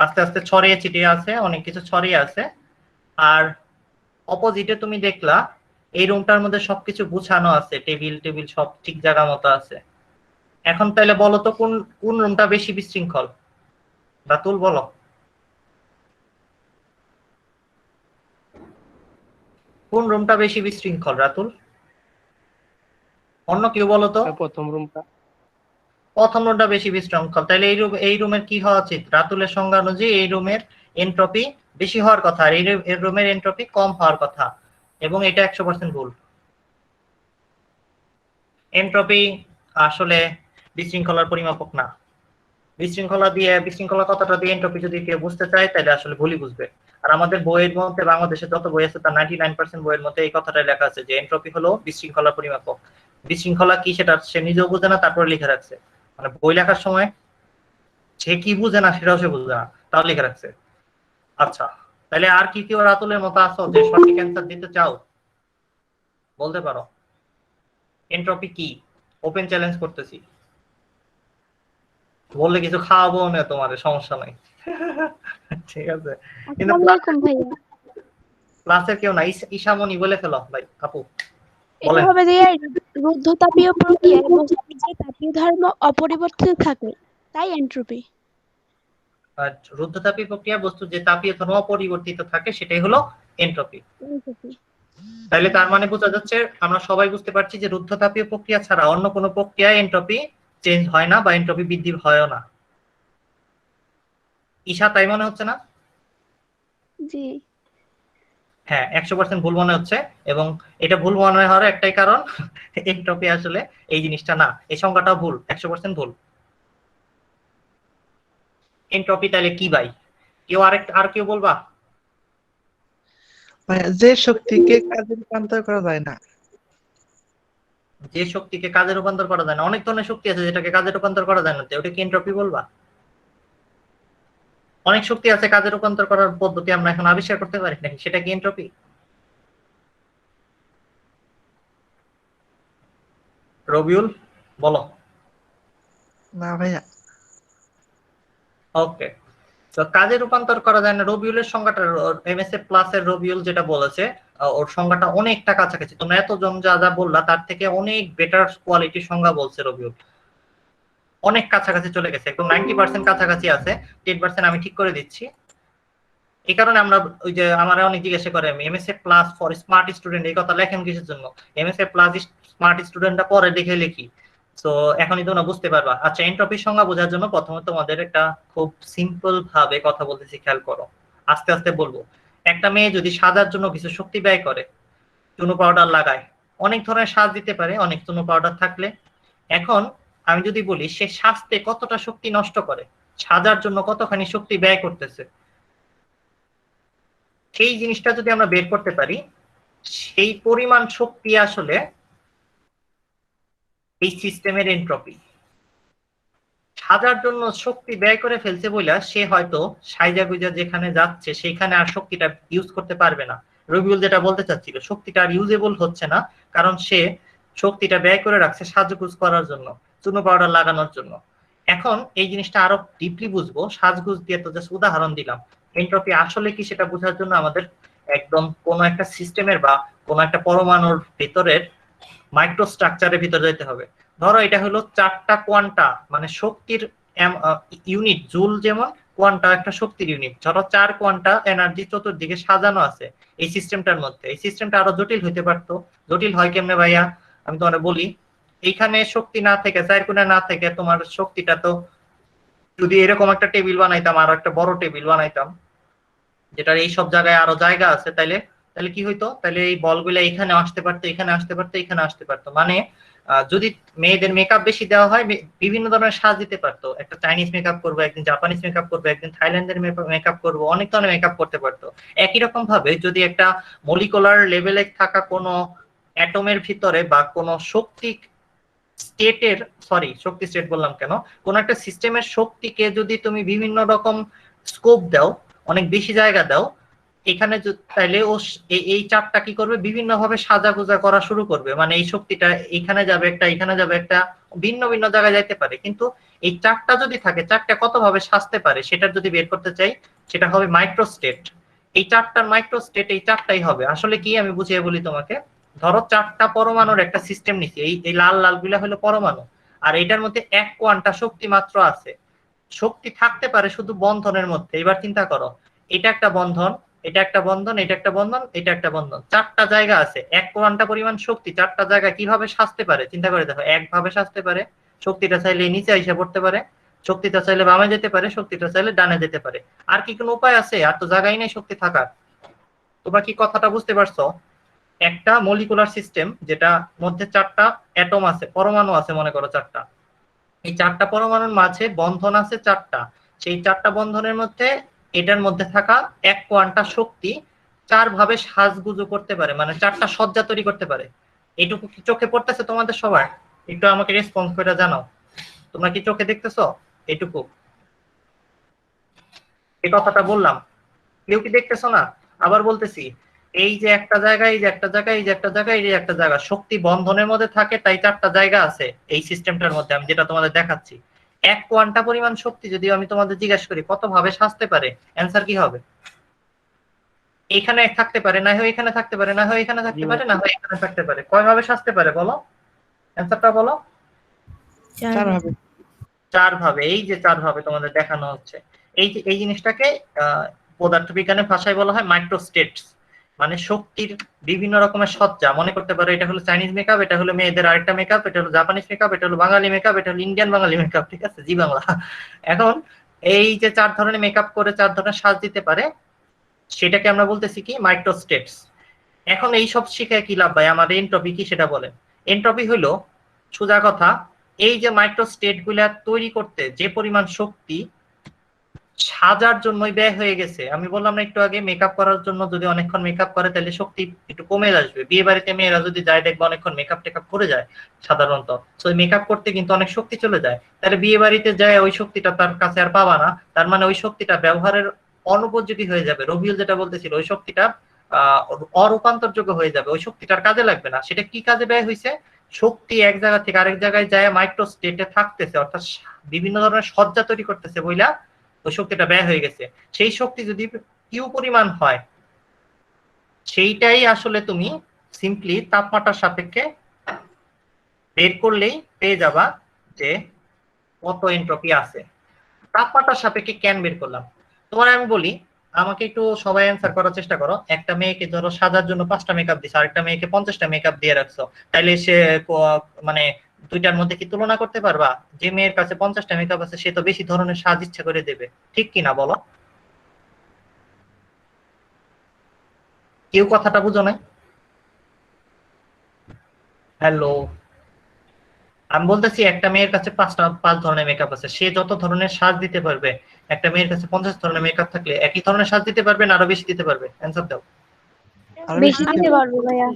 আস্তে আস্তে ছড়িয়ে ছিটিয়ে আছে, অনেক কিছু ছড়িয়ে আছে, আর অপোজিটে তুমি দেখলা এই রুমটার মধ্যে সবকিছু গুছানো আছে, টেবিল টেবিল সব ঠিক জায়গা মতো আছে। এখন তাইলে বলো তো কোন কোন রুমটা বেশি বিশৃঙ্খল? রাতুল বলো, কোন রুমটা বেশি বিশৃঙ্খল? রাতুল, অন্য কেউ বলো তো। প্রথম রুমটা। প্রথম রুমটা বেশি বিশৃঙ্খল, তাহলে এই রুমের কি হওয়া উচিত? রাতুলের সংজ্ঞা অনুযায়ী এই রুমের এন্ট্রপি বেশি হওয়ার কথা, আর এই রুমের এন্ট্রপি কম হওয়ার কথা, এবং এটা 100% ভুল। এন্ট্রপি আসলে বিশৃঙ্খলার পরিমাপক না। বিশৃঙ্খলা কথাটা দিয়ে এন্ট্রপি যদি কেউ বুঝতে চায় তাহলে আসলে ভুলই বুঝবে। আর আমাদের বইয়ের মধ্যে, বাংলাদেশের যত বই আছে তার 99% বইয়ের মধ্যে এই কথাটাই লেখা আছে যে এন্ট্রপি হলো বিশৃঙ্খলার পরিমাপক। বিশৃঙ্খলা কি সেটা সে নিজেও বোঝে না, তারপরে লিখে রাখছে। মানে বই লেখার সময় সে কি বুঝে না সেটাও সে বুঝে না, তাও লিখে রাখছে। আচ্ছা, তাহলে আর কি কেউ রাতুলের মতো আছো যে সঠিক অ্যান্সার দিতে চাও? বলতে পারো এন্ট্রপি কি, ওপেন চ্যালেঞ্জ করতেছি। বললে কিছু খাওয়াবো না তোমার, সমস্যা নাই। ঠিক আছে, কিন্তু আসসালামু আলাইকুম ভাইয়া। ক্লাসের কেউ না, ঈশামণি বলে ফেলো ভাই, আপু এটা বলেন। হবে যে রুদ্ধতাপীয় প্রক্রিয়ায় বস্তুর যে তাপীয় ধর্ম অপরিবর্তিত থাকে তাই এন্ট্রপি। আর রুদ্ধতাপীয় প্রক্রিয়া বস্তু যে তাপীয় ধর্ম অপরিবর্তিত থাকে সেটাই হলো এন্ট্রপি। তাহলে তার মানে বোঝা যাচ্ছে, আমরা সবাই বুঝতে পারছি যে রুদ্ধতাপীয় প্রক্রিয়া ছাড়া অন্য কোনো প্রক্রিয়ায় এন্ট্রপি চেঞ্জ হয় না বা এন্ট্রপি বৃদ্ধি হয়ও না। ঈশা, তাই মনে হচ্ছে না? জি। হ্যাঁ, 100% ভুল মনে হচ্ছে, এবং এটা ভুল মনে হওয়ার একটাই কারণ, এন্ট্রপি আসলে এই জিনিসটা না, এই সংখ্যাটাও ভুল, 100% ভুল। এন্ট্রপি তাহলে কি ভাই? কেউ আর কেউ বলবা? যে শক্তিকে কাজে রূপান্তর করা যায় না। যে শক্তিকে কাজে রূপান্তর করা যায় না, অনেক ধরনের শক্তি আছে যেটাকে কাজে রূপান্তর করা যায় না, ওটা কি এন্ট্রপি বলবা? অনেক শক্তি আছে কাজে রূপান্তর করার পদ্ধতি আমরা এখন আবিষ্কার করতে পারি নাকি, সেটা কি এন্ট্রপি? রবিউল বলো। না ভাইয়া। ওকে, তো কাজে রূপান্তর করা যায় না, রবিউলের সংজ্ঞাটা এমএসএ প্লাস এর রবিউল যেটা বলেছে, ওর সংজ্ঞাটা অনেকটা কাছাকাছি। তোমরা এতজন যা যা বললা তার থেকে অনেক বেটার কোয়ালিটির সংজ্ঞা বলছে রবিউল, অনেক কাছাকাছি চলে গেছে, একদম 90% কাছাকাছি আছে, 10% আমি ঠিক করে দিচ্ছি। এই কারণে আমরা ওই যে আমার অনেক জিজ্ঞাসা করে MSA plus for smart student, এই কথা লেখেন কিসের জন্য? এমএসএ প্লাস স্মার্ট স্টুডেন্টটা পরে দেখে লিখি। তো এখনই তোমরা বুঝতে পারবা। আচ্ছা, এনট্রপির সংজ্ঞা বোঝার জন্য প্রথমে তোমাদের একটা খুব সিম্পল ভাবে কথা বলতেছি, খেয়াল করো, আস্তে আস্তে বলবো। একটা মেয়ে যদি সাজার জন্য কিছু শক্তি ব্যয় করে, চুনো পাউডার লাগায়, অনেক ধরনের সাজ দিতে পারে অনেক চুনো পাউডার থাকলে। এখন আমি যদি বলি সে সাজতে কতটা শক্তি নষ্ট করে, সাজার জন্য কতখানি শক্তি ব্যয় করতেছে, সেই জিনিসটা যদি আমরা বের করতে পারি, সেই পরিমাণ শক্তি আসলে এই সিস্টেমের এনট্রপি। সাজার জন্য শক্তি ব্যয় করে ফেলছে বইলা সে হয়তো সাইজা গুইজা যেখানে যাচ্ছে সেখানে আর শক্তিটা ইউজ করতে পারবে না। রবিউল যেটা বলতে চাচ্ছিল, শক্তিটা আর ইউজেবল হচ্ছে না, কারণ সে শক্তিটা ব্যয় করে রাখছে সাজগুজ করার জন্য, চুনো পাউডার লাগানোর জন্য। এখন এই জিনিসটা আরো ডিপলি বুঝবো, সাজগুজ দিয়ে তো জাস্ট উদাহরণ দিলাম। এনট্রপি আসলে কি সেটা বোঝার জন্য আমাদের একদম কোন একটা সিস্টেমের বা কোন একটা পরমাণুর ভেতরের মাইক্রোস্ট্রাকচারের ভিতরে যেতে হবে। ধরো এটা হলো 4টা কোয়ান্টা, মানে শক্তির ইউনিট, জুল যেমন, কোয়ান্টা একটা শক্তির ইউনিট। ধরো 4 কোয়ান্টা এনার্জি চতুর্দিকে সাজানো আছে এই সিস্টেমটার মধ্যে। এই সিস্টেমটা আরো জটিল হইতে পারতো। জটিল হয় কেমনে ভাইয়া? আমি তোমার বলি, এইখানে শক্তি না থেকে, 4 কোণে না থেকে, তোমার শক্তিটা তো যদি এরকম একটা টেবিল বানাইতাম, আরো একটা বড় টেবিল বানাইতাম যেটার এই সব জায়গায় আরো জায়গা আছে, তাইলে তাহলে কি হইতো? তাহলে এই বলগুলো এখানে আসতে পারতো, এখানে আসতে পারতো, এখানে আসতে পারতো। মানে যদি মেয়েদের মেকআপ বেশি দেওয়া হয়, বিভিন্ন ধরনের সাজ দিতে পারতো। একটা চাইনিজ মেকআপ করবো, একদিন জাপানিজ মেকআপ করবো, একদিন থাইল্যান্ডের মেকআপ করবো, অনেক ধরনের মেকআপ করতে পারতো। একই রকম ভাবে যদি একটা মলিকুলার লেভেলে থাকা কোনো অ্যাটমের ভিতরে বা কোনো শক্তি স্টেটের, সরি শক্তি স্টেট বললাম কেন, কোন একটা সিস্টেমের শক্তিকে যদি তুমি বিভিন্ন রকম স্কোপ দাও, অনেক বেশি জায়গা দাও, এখানে তাইলে ও এই চাপটা কি করবে, বিভিন্ন ভাবে সাজাগোজা করা শুরু করবে। মানে এই শক্তিটা এখানে যাবে একটা, এখানে যাবে একটা, ভিন্ন ভিন্ন জায়গায় যাইতে পারে। কিন্তু এই চারটা যদি থাকে, চারটা কত ভাবে সাজতে পারে সেটা যদি বের করতে চাই, সেটা হবে মাইক্রোস্টেট। এই চারটার মাইক্রোস্টেট এই চারটাই হবে। আসলে কি আমি বুঝিয়ে বলি তোমাকে। ধরো 4টা পরমাণুর একটা সিস্টেম নিছি, এই লাল লাল গুলা হলো পরমাণু, আর এটার মধ্যে 1 কোয়ান্টা শক্তি মাত্র আছে। শক্তি থাকতে পারে শুধু বন্ধনের মধ্যে। এবার চিন্তা করো, এটা একটা বন্ধন, এটা একটা বন্ধন, এটা একটা বন্ধন, এটা একটা বন্ধন, 4টা জায়গা আছে, 1 কোয়ান্টা পরিমাণ শক্তি 4টা জায়গা কিভাবে সাজতে পারে চিন্তা করে দেখো। একভাবে সাজতে পারে, শক্তিটা চাইলে নিচে এসে পড়তে পারে, শক্তিটা চাইলে বামে যেতে পারে, শক্তিটা চাইলে ডানে যেতে পারে। আর কি কোনো উপায় আছে? আর তো জায়গাই নেই শক্তি থাকার। তোমরা কি কথাটা বুঝতে পারছো? একটা মলিকুলার সিস্টেম যেটা মধ্যে 4টা অ্যাটম আছে, পরমাণু আছে মনে করো 4টা, এই 4টা পরমাণুর মাঝে বন্ধন আছে 4টা। সেই 4টা বন্ধনের মধ্যে এটার মধ্যে থাকা 1 কোয়ান্টা শক্তি 4 ভাবে সাজগুজু করতে পারে, মানে 4টা সজ্জা তৈরি করতে পারে। এইটুকু কি চোখে পড়তেছে তোমাদের সবার? একটু আমাকে রেসপন্স করে জানাও, তোমরা কি চোখে দেখতেছো এইটুকু? এই কথাটা বললাম, কেউ কি দেখতেছো না? আবার বলতেছি, এই যে একটা জায়গা, এই যে একটা জায়গা, এই যে একটা জায়গা, এই যে একটা জায়গা, শক্তি বন্ধনের মধ্যে থাকে, তাই 4টা জায়গা আছে এই সিস্টেমটার মধ্যে। আমি যেটা তোমাদের দেখাচ্ছি, 1 কোয়ান্টা পরিমাণ শক্তি যদি আমি তোমাদের জিজ্ঞাসা করি কত ভাবে সাজতে পারে, অ্যান্সার কি হবে? এখানে থাকতে পারে, না হয় এখানে থাকতে পারে, না হয় এখানে থাকতে পারে, না হয় এখানে থাকতে পারে। কয় ভাবে সাজতে পারে বলো? অ্যান্সারটা বলো। 4 হবে। 4 ভাবে। এই যে 4 ভাবে তোমাদের দেখানো হচ্ছে। এই জিনিসটাকে পদার্থবিজ্ঞানের ভাষায় বলা হয় মাইক্রোস্টেটস, মানে শক্তির বিভিন্ন রকমের সজ্জা। মনে করতে পারো এটা হলো চাইনিজ মেকআপ, এটা হলো মেয়েদের আরেকটা মেকআপ, এটা হলো জাপানিজ মেকআপ, এটা হলো বাঙালি মেকআপ, এটা হলো ইন্ডিয়ান বাঙালি মেকআপ, ঠিক আছে, জি বাংলা। এখন এই যে 4 ধরনের মেকআপ করে 4 ধরনের সাজ দিতে পারে, সেটাকে আমরা বলতেছি কি মাইক্রোস্টেটস। এখন এই সব শিখে কি লাভ ভাই? আমার এনট্রপি কি সেটা বলেন। এনট্রপি হলো সোজা কথা, এই যে মাইক্রোস্টেট গুলা তৈরি করতে যে পরিমাণ শক্তি সাজার জন্যই ব্যয় হয়ে গেছে। আমি বললাম না একটু আগে, মেকআপ করার জন্য যদি অনেকক্ষণ মেকআপ করে তাহলে শক্তি একটু কমে আসবে। বিয়ে বাড়িতে মেয়েরা যদি যায় দেখবে অনেকক্ষণ মেকআপ টেকআপ করে যায় সাধারণত, তো মেকআপ করতে কিন্তু অনেক শক্তি চলে যায়। তাহলে বিয়ে বাড়িতে যায় ওই শক্তিটা তার কাছে আর পাবা না, তার মানে ওই শক্তিটা ব্যবহারের অনুপযোগী হয়ে যাবে। রবিউল যেটা বলতেছিল, ওই শক্তিটা অরূপান্তরযোগ্য হয়ে যাবে, ওই শক্তিটার কাজে লাগবে না। সেটা কি কাজে ব্যয় হয়েছে? শক্তি এক জায়গা থেকে আরেক জায়গায় যায় মাইক্রো স্টেটে থাকতেছে, অর্থাৎ বিভিন্ন ধরনের সজ্জা তৈরি করতেছে বইলা ওই শক্তিটা ব্যয় হয়ে গেছে। সেই শক্তি যদি কিউ পরিমাণ হয়, সেইটাই আসলে তুমি সিম্পলি তাপমাত্রার সাপেক্ষে বের করলেই পেয়ে যাবা যে কত এনট্রপি আছে। তাপমাত্রার সাপেক্ষে কেন বের করলাম তোমার আমি বলি, আমাকে একটু সবাই অ্যান্সার করার চেষ্টা করো। একটা মেয়েকে ধরো সাজার জন্য 5টা মেকআপ দিছো, আরেকটা মেয়েকে 50টা মেকআপ দিয়ে রাখছো, তাইলে সে মানে দুইটার মধ্যে কি তুলনা করতে পারবা? যে মেয়ের কাছে 50টা মেকআপ আছে সে তো বেশি ধরনের সাজ ইচ্ছা করে দেবে, ঠিক কিনা বলো? কেউ কথাটা বুঝো নাই? হ্যালো, আমি বলতেছি একটা মেয়ের কাছে 5 ধরনের মেকআপ আছে, সে যত ধরনের সাজ দিতে পারবে। একটা মেয়ের কাছে 50 ধরনের মেকআপ থাকলে একই ধরনের সাজ দিতে পারবে না আরো বেশি দিতে পারবে? অ্যান্সার দাও। আরো বেশি বেশি দিতে পারবো ভাইয়া।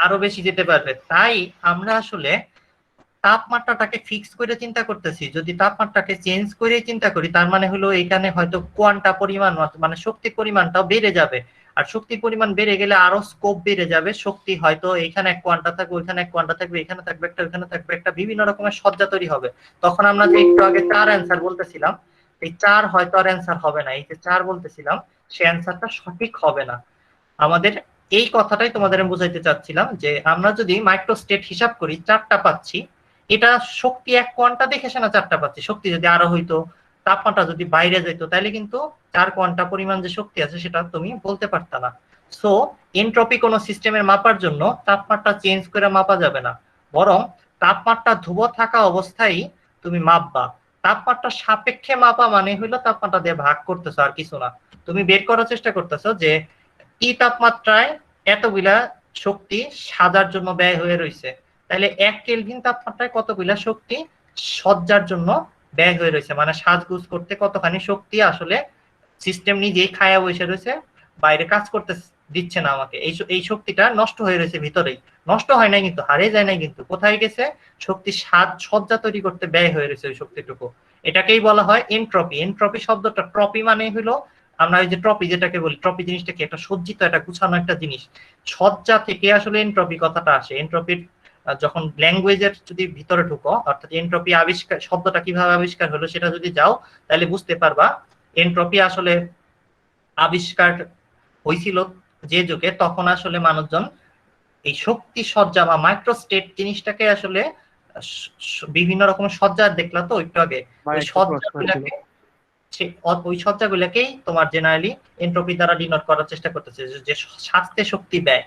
আরো বেশি দিতে পারবে। তাই আমরা আসলে তাপমাত্রাটাকে ফিক্স করে চিন্তা করতেছি। যদি তাপমাত্রাকে চেঞ্জ করে চিন্তা করি তার মানে হলো এখানে হয়তো কোয়ান্টা পরিমাণ মানে শক্তির পরিমাণটাও বেড়ে যাবে। আর শক্তির পরিমাণ বেড়ে গেলে আরো স্কোপ বেড়ে যাবে। শক্তি হয়তো এখানে এক কোয়ান্টা থাকবে, ওইখানে এক কোয়ান্টা থাকবে, এখানে থাকবে একটা, ওইখানে থাকবে একটা, বিভিন্ন রকমের সজ্জা তৈরি হবে। তখন আমরা যে একটু আগে 4 অ্যান্সার বলতেছিলাম, এই 4 হয়তো আর অ্যান্সার হবে না। এই যে 4 বলতেছিলাম সে অ্যান্সারটা সঠিক হবে না। আমাদের এই কথাটাই তোমাদের আমি বুঝাইতে চাচ্ছিলাম যে আমরা যদি মাইক্রো স্টেট হিসাব করি 4টা পাচ্ছি, এটা শক্তি 1 কোয়ান্টা দেখে সে না 4টা পাচ্ছি। শক্তি যদি আরো হইতো, তাপমাত্রা যদি বাইরে যেত, তাহলে কিন্তু 4 কোয়ান্টা পরিমাণ যে শক্তি আছে সেটা তুমি বলতে পারতা না। সো এনট্রপি কোন সিস্টেমের মাপার জন্য তাপমাত্রা চেঞ্জ করে মাপা যাবে না, বরং তাপমাত্রা ধ্রুব থাকা অবস্থায় তুমি মাপবা। তাপমাত্রা সাপেক্ষে মাপা মানে হইলো তাপমাত্রা দিয়ে ভাগ করতেছো, আর কিছু না। তুমি বের করার চেষ্টা করতেছো যে টি তাপমাত্রায় এতগুলা শক্তি সাজার জন্য ব্যয় হয়ে রয়েছে, তাহলে 1 কেলভিন তাপমাত্রায় কতগুলা শক্তি সজ্জার জন্য ব্যয় হয়ে রয়েছে, মানে সাজগুজ করতে কতখানি শক্তি আসলে সিস্টেম নিজেই খায়া বসে রয়েছে, বাইরে কাজ করতে দিচ্ছে না আমাকে। এই শক্তিটা নষ্ট হয়ে রয়েছে ভিতরেই। নষ্ট হয় নাই কিন্তু, হারিয়ে যায় নাই কিন্তু, কোথায় গেছে? শক্তি সজ্জা তৈরি করতে ব্যয় হয়ে রয়েছে ওই শক্তিটুকু। এটাকেই বলা হয় এনট্রপি। এনট্রপি শব্দটা, ট্রপি মানে হলো, আমরা ওই যে ট্রপি যেটাকে বলি, ট্রপি জিনিসটা কি? একটা সজ্জিত, একটা গুছানো একটা জিনিস। সজ্জা থেকে আসলে এনট্রপি কথাটা আসে। এনট্রপির যখন ল্যাঙ্গুয়েজের যদি ভিতরে ঢুকো, অর্থাৎ এনট্রপি আবিষ্কার শব্দটা কিভাবে আবিষ্কার হলো সেটা যদি যাও, তাহলে বুঝতে পারবা এনট্রপি আসলে আবিষ্কার হয়েছিল যে যুগে, তখন আসলে মানুষজন এই শক্তি সজ্জা বা মাইক্রো স্টেট জিনিসটাকে আসলে বিভিন্ন রকমের সজ্জা দেখলা তো একটু আগে, ভাই ওই একটা প্রশ্ন ছিল। সজ্জাগুলাকে ওই সজ্জাগুলাকেই তোমার জেনারেলি এনট্রপি দ্বারা ডিনোট করার চেষ্টা করতেছে, যে স্বাস্থ্যে শক্তি ব্যয়।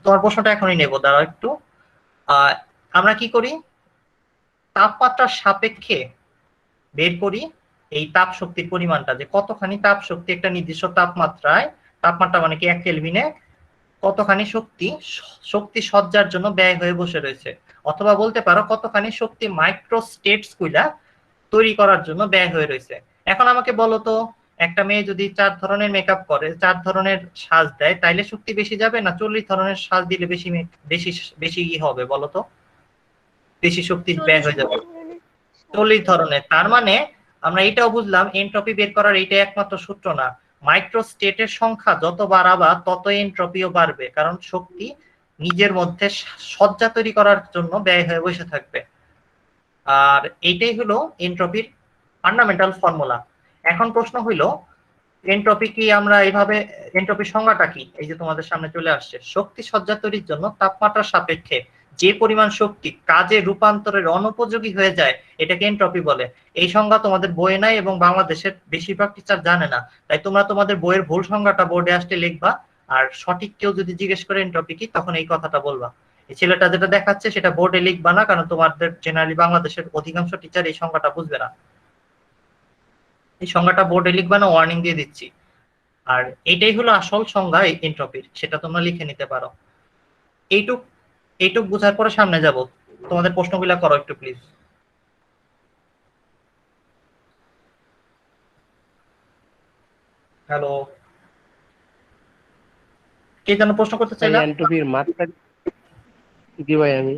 তোমার প্রশ্নটা এখনই নেবো, দাঁড়াও একটু। আমরা কি করি? তাপমাত্রার সাপেক্ষে বের করি এই তাপ শক্তির পরিমাণটা, যে কতখানি তাপ শক্তি একটা নির্দিষ্ট তাপমাত্রায়, তাপমাত্রা মানে কি 1 কেলভিনে কতখানি শক্তি শক্তি সজ্জার জন্য ব্যয় হয়ে বসে রয়েছে। অথবা বলতে পারো কতখানি শক্তি মাইক্রো স্টেটস গুলা তৈরি করার জন্য ব্যয় হয়ে রয়েছে। এখন আমাকে বলো তো, একটা মেয়ে যদি 4 ধরনের মেকআপ করে, 4 ধরনের সাজ দেয়, তাইলে শক্তি বেশি যাবে না 40 ধরনের সাজ দিলে বেশি বেশি বেশি কি হবে বলো তো? বেশি শক্তি ব্যয় হয়ে যাবে 40 ধরনের। তার মানে আমরা এটাও বুঝলাম এনট্রপি বের করার এইটা একমাত্র সূত্র না। মাইক্রো স্টেটের সংখ্যা যত বাড়াবা তত এনট্রপিও বাড়বে, কারণ শক্তি নিজের মধ্যে সজ্জা তৈরি করার জন্য ব্যয় হয়ে বসে থাকবে। আর এইটাই হলো এনট্রপির ফান্ডামেন্টাল ফর্মুলা। এখন প্রশ্ন হইলো, এনট্রপি কি আমরা এইভাবে, এনট্রপির সংজ্ঞাটা কি? এই যে তোমাদের সামনে চলে আসছে, শক্তি সজ্জা তৈরির জন্য তাপমাত্রার সাপেক্ষে যে পরিমাণ শক্তি কাজে রূপান্তরের অনুপযোগী হয়ে যায় এটাকে এনট্রপি বলে। এই সংজ্ঞা তোমাদের বইয়ে নাই এবং বাংলাদেশের বেশিরভাগ টিচার জানে না। তাই তোমরা তোমাদের বইয়ের ভুল সংজ্ঞাটা বোর্ডে আসতে লিখবা, আর সঠিক কেউ যদি জিজ্ঞেস করে এনট্রপি কি, তখন এই কথাটা বলবা। এই ছেলেটা যেটা দেখাচ্ছে সেটা বোর্ডে লিখবা না, কারণ তোমাদের জেনারেলি বাংলাদেশের অধিকাংশ টিচার এই সংজ্ঞাটা বুঝবে না। এই সংজ্ঞাটা বোর্ডে লিখবা না, ওয়ার্নিং দিয়ে দিচ্ছি। আর এইটাই হলো আসল সংজ্ঞা এনট্রপির, সেটা তোমরা লিখে নিতে পারো। এইটুক এইটুক বোঝার পরে সামনে যাব। তোমাদের প্রশ্নগুলা করো একটু প্লিজ। হ্যালো, কে যেন প্রশ্ন করতে ভাই চাইলা? এনট্রপির মাত্রা কি ভাই? আমি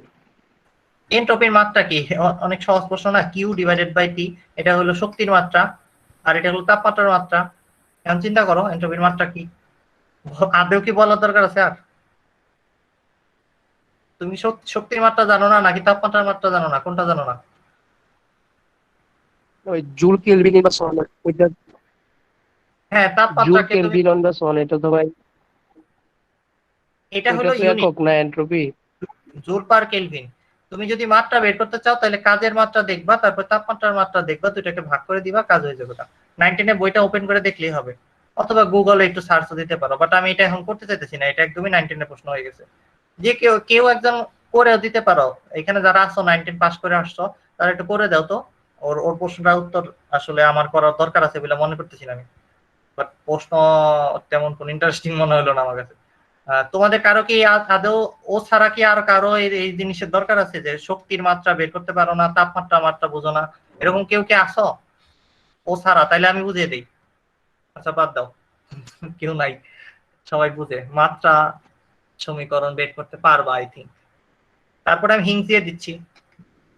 এনট্রপির মাত্রা কি? অনেক সহজ প্রশ্ন না? কিউ ডিভাইডেড বাই টি। এটা হলো শক্তির মাত্রা, আর এটা হলো তাপমাত্রার মাত্রা। এখন চিন্তা করো এনট্রপির মাত্রা কি? আদৌ কি বলার দরকার আছে আর? তুমি শক্তির মাত্রা জানো না নাকি তাপমাত্রার মাত্রা জানো না? কোনটা জানো না? ওই জুল কেলভিন বা সন, ওইটা হ্যাঁ, জুল তাপমাত্রাকে তুমি, কেলভিন অন দা সন, এটা তো ভাই এটা ওইটা হলো তো ইউনিট, একক না এন্ট্রপি। Joule per kelvin. তুমি যদি মাত্রা বের করতে চাও তাহলে কাজের মাত্রা দেখবা, তারপর তাপমাত্রার মাত্রা দেখবা, দুটাকে ভাগ করে দিবা, কাজ হয়ে যাবে। ওটা 19 এ বইটা ওপেন করে দেখলেই হবে, অথবা গুগলে একটু সার্চও দিতে পারো, বাট আমি এটা এখন করতে চাইতেছি না, এটা একদমই 19 এর প্রশ্ন হয়ে গেছে। যে কেউ কেউ একজন করেও দিতে পারো, এখানে যারা আসছো 19 পাস করে আসছো তারা একটু করে দাও তো। ওর ওর প্রশ্নটার উত্তর আসলে আমার করার দরকার আছে বলে মনে করতেছি না আমি, বাট প্রশ্ন তেমন কোন ইন্টারেস্টিং মনে হলো না আমার কাছে। তোমাদের কারো কি আদৌ ও ছাড়া কি আর কারো এই এই জিনিসের দরকার আছে যে শক্তির মাত্রা বের করতে পারো না, তাপমাত্রা মাত্রা বুঝো না, এরকম কেউ কি আসো ও ছাড়া? তাইলে আমি বুঝিয়ে দিই। আচ্ছা বাদ দাও, কেউ নাই, সবাই বুঝে মাত্রা সমীকরণ বের করতে পারবা আই থিঙ্ক। তারপরে আমি হিংস দিয়ে দিচ্ছি,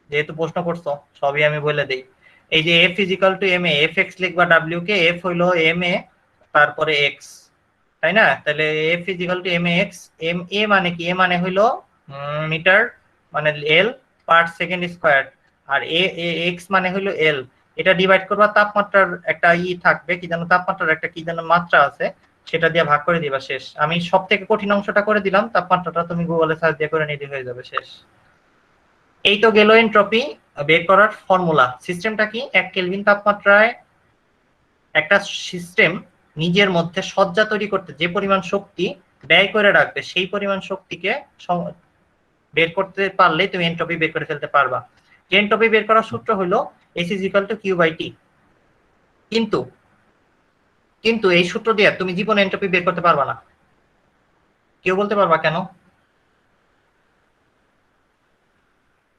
যেহেতু প্রশ্ন করছো সবই আমি বলে দেই। এই যে F is equal two M A, F x লিখবা ডাব্লিউ কে, এফ হইলো এম এ তারপরে এক্স, তাই না? তাহলে F is equal two M A x, M A মানে কি? এ মানে হইলো মিটার, মানে এল পার সেকেন্ড স্কয়ার, আর এ এক্স মানে হইলো এল। এটা ডিভাইড করবা, তাপমাত্রার একটা থাকবে, কি যেন তাপমাত্রার একটা কি যেন মাত্রা আছে, সেটা দিয়ে ভাগ করে দিবা, শেষ। আমি সব থেকে কঠিন অংশটা করে দিলাম, তাপমাত্রাটা তুমি গুগলে সার্চ দিয়ে করে নিতে হয়ে যাবে, শেষ। এই তো গেল এনট্রপি বের করার ফর্মুলা। সিস্টেমটা কি? 1 কেলভিন তাপমাত্রায় একটা সিস্টেম নিজের মধ্যে সজ্জা তৈরি করতে যে পরিমাণ শক্তি ব্যয় করে রাখবে, সেই পরিমাণ শক্তিকে বের করতে পারলে তুমি এনট্রপি বের করে ফেলতে পারবা। এনট্রপি বের করার সূত্র হলো S = Q/T। কিন্তু কিন্তু এই সূত্র দিয়ে তুমি জীবনে এনট্রপি বের করতে পারবা না। কেউ বলতে পারবা কেন?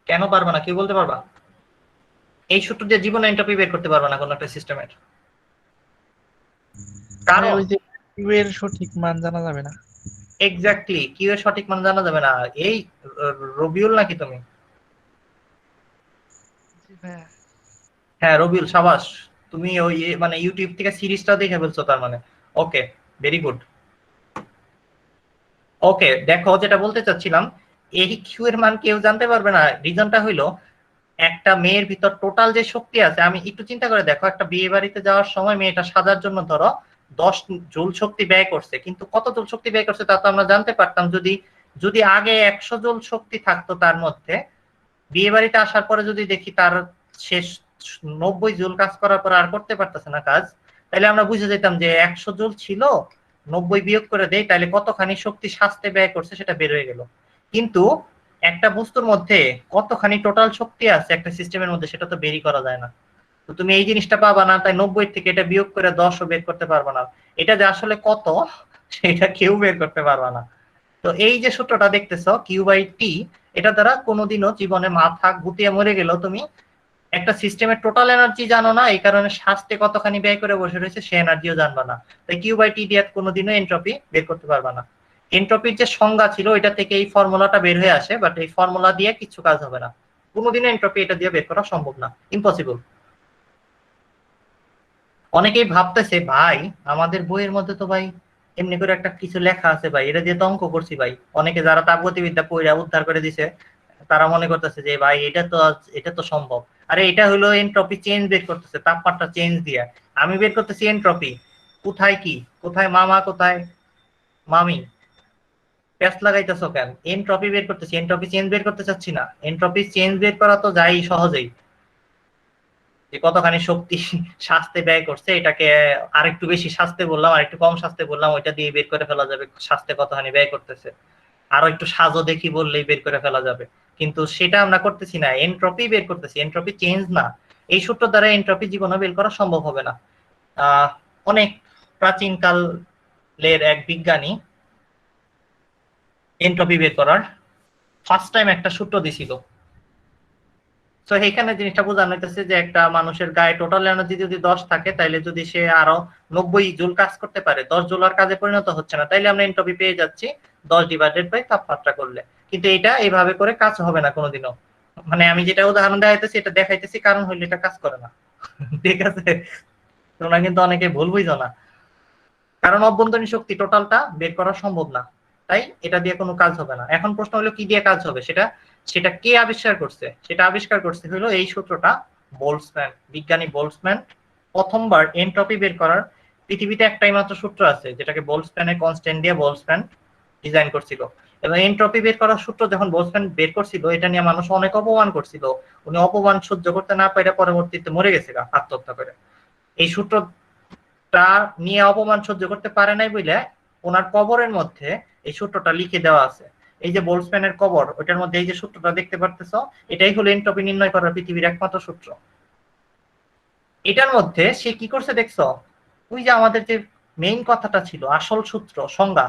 কেন পারবা না, কেউ বলতে পারবা? এই সূত্র দিয়ে জীবনে এনট্রপি বের করতে পারবা না কোনো একটা সিস্টেমের। কারণ ওই যে কিউ এর সঠিক মান জানা যাবে না। এক্স্যাক্টলি, কিউ এর সঠিক মান জানা যাবে না। এই রবিউল নাকি তুমি? হ্যাঁ রবিউল, সাবাস। তুমি ওই মানে ইউটিউব থেকে সিরিজটা দেখে ফেলছো তার মানে। ওকে, ভেরি গুড। ওকে, দেখো যেটা বলতে চাচ্ছিলাম, এই কিউ এর মান কেউ জানতে পারবে না। রিজনটা হইলো একটা মেয়ের ভিতর টোটাল যে শক্তি আছে, আমি একটু চিন্তা করে দেখো, একটা বিয়ে বাড়িতে যাওয়ার সময় মেয়েটা সাজার জন্য ধরো 10 জুল শক্তি ব্যয় করছে, কিন্তু কত জুল শক্তি ব্যয় করছে তা তো আমরা জানতে পারতাম যদি যদি আগে 100 জুল শক্তি থাকতো তার মধ্যে। বিয়ে বাড়িতে আসার পরে যদি দেখি তার শেষ 90 জুল কাজ করার পর আর করতে পারতেছে না কাজ, তাহলে আমরা বুঝে যেতাম যে 100 জুল ছিল, 90 বিয়োগ করে দেই, তাহলে কতখানি শক্তি স্বাস্থ্যে ব্যয় করছে সেটা বের হয়ে গেল। কিন্তু একটা বস্তুর মধ্যে কতখানি টোটাল শক্তি আছে একটা সিস্টেমের মধ্যে, সেটা তো বেরই করা যায় না। তো তুমি এই জিনিসটা পাবা না, তাই 90 থেকে এটা বিয়োগ করে 10ও বের করতে পারবা না। এটা যে আসলে কত সেটা কেউ বের করতে পারবা না। তো এই যে সূত্রটা দেখতেছো Q/T, এটা দ্বারা কোনোদিনও জীবনে মাথা গুটিয়ে মরে গেল তুমি একটা সিস্টেমের টোটাল এনার্জি জানো না, এই কারণে স্বাস্থ্যে কতখানি ব্যয় করে বসে রয়েছে সে এনার্জিও জানবা না। তাই Q/T দিয়ে কোনোদিনও এনট্রপি বের করতে পারবা না। এনট্রপির যে সংজ্ঞা ছিল ওইটা থেকে এই ফর্মুলাটা বের হয়ে আসে, বাট এই ফর্মুলা দিয়ে কিছু কাজ হবে না। কোনোদিনও এনট্রপি এটা দিয়ে বের করা সম্ভব না, ইম্পসিবল। অনেকেই ভাবতেছে ভাই আমাদের বইয়ের মধ্যে তো ভাই এমনি করে একটা কিছু লেখা আছে ভাই, এটা দিয়ে তো অঙ্ক করছি ভাই। অনেকে যারা তাপগতিবিদ্যা পড়ে উদ্ধার করে দিছে তারা মনে করতেছে যে ভাই এটা তো সম্ভব। আরে এটা হলো এনট্রপি চেঞ্জ বের করতেছে, তাপমাত্রা চেঞ্জ দিয়ে। আমি বের করতেছি এনট্রপি। কোথায় কি, কোথায় মামা, কোথায় মামি? প্যাচ লাগাইতেছো কেন? এনট্রপি বের করতেছি, এনট্রপি চেঞ্জ বের করতে চাচ্ছি না। এনট্রপি চেঞ্জ বের করা তো যাই সহজেই, যে কতখানি শক্তি স্বাস্থ্যে ব্যয় করছে, এটাকে আরেকটু বেশি স্বাস্থ্যে বললাম, আরেকটু কম স্বাস্থ্যে বললাম, ওইটা দিয়ে বের করে ফেলা যাবে স্বাস্থ্যে কতখানি ব্যয় করতেছে। আরো একটু সাজো দেখি বললেই বের করে ফেলা যাবে, কিন্তু সেটা আমরা করতেছি না, এনট্রপি বের করতেছি, এনট্রপি চেঞ্জ না। এই সূত্র দ্বারা এনট্রপি জীবনে বের করা সম্ভব হবে না। অনেক প্রাচীন কালের এক বিজ্ঞানী এনট্রপি বের করার ফার্স্ট টাইম একটা সূত্র দিছিল। তো এখানে জিনিসটা বোঝানো হইতেছে যে একটা মানুষের গায়ে টোটাল এনার্জি যদি 10 থাকে, তাইলে যদি সে আরো 90 জুল কাজ করতে পারে, 10 জুল আর কাজে পরিণত হচ্ছে না, তাইলে আমরা এনট্রপি পেয়ে যাচ্ছি 10 / তাপমাত্রা করলে। কিন্তু এটা এইভাবে করে কাজ হবে না কোনোদিনও। মানে আমি যেটা উদাহরণ দেখাইতেছি এটা দেখাইতেছি কারণ হইলে এটা কাজ করে না। ঠিক আছে, তোমরা কিন্তু অনেকে ভুল বুঝো না, কারণ অভ্যন্তরীণ শক্তি টোটালটা বের করা সম্ভব না, তাই এটা দিয়ে কোনো কাজ হবে না। এখন প্রশ্ন হলো কি দিয়ে কাজ হবে, সেটা সেটা কে আবিষ্কার করছে? সেটা আবিষ্কার করছে হলো এই সূত্রটা বোল্টজম্যান, বিজ্ঞানী বোল্টজম্যান। প্রথমবার এনট্রপি বের করার পৃথিবীতে একটাই মাত্র সূত্র আছে, যেটাকে বোল্টজম্যানের কনস্ট্যান্ট দিয়ে বোল্টজম্যান ডিজাইন করছিল। এবং এনট্রপি বের করার সূত্র যখন বোলসম্যান বের করছিল, এটা নিয়ে মানুষ অনেক অপমান করছিল। উনি অপমান সহ্য করতে না পারে পরবর্তীতে মরে গেছে আত্মহত্যা করে। এই সূত্রটা নিয়ে অপমান সহ্য করতে পারে নাই বলে ওনার কবরের মধ্যে এই সূত্রটা লিখে দেওয়া আছে। এই যে বোলসম্যানের কবর, ওইটার মধ্যে এই যে সূত্রটা দেখতে পারতেছো, এটাই হলো এনট্রপি নির্ণয় করার পৃথিবীর একমাত্র সূত্র। এটার মধ্যে সে কি করছে দেখছো, ওই যে আমাদের যে মেইন কথাটা ছিল, আসল সূত্র সংজ্ঞা,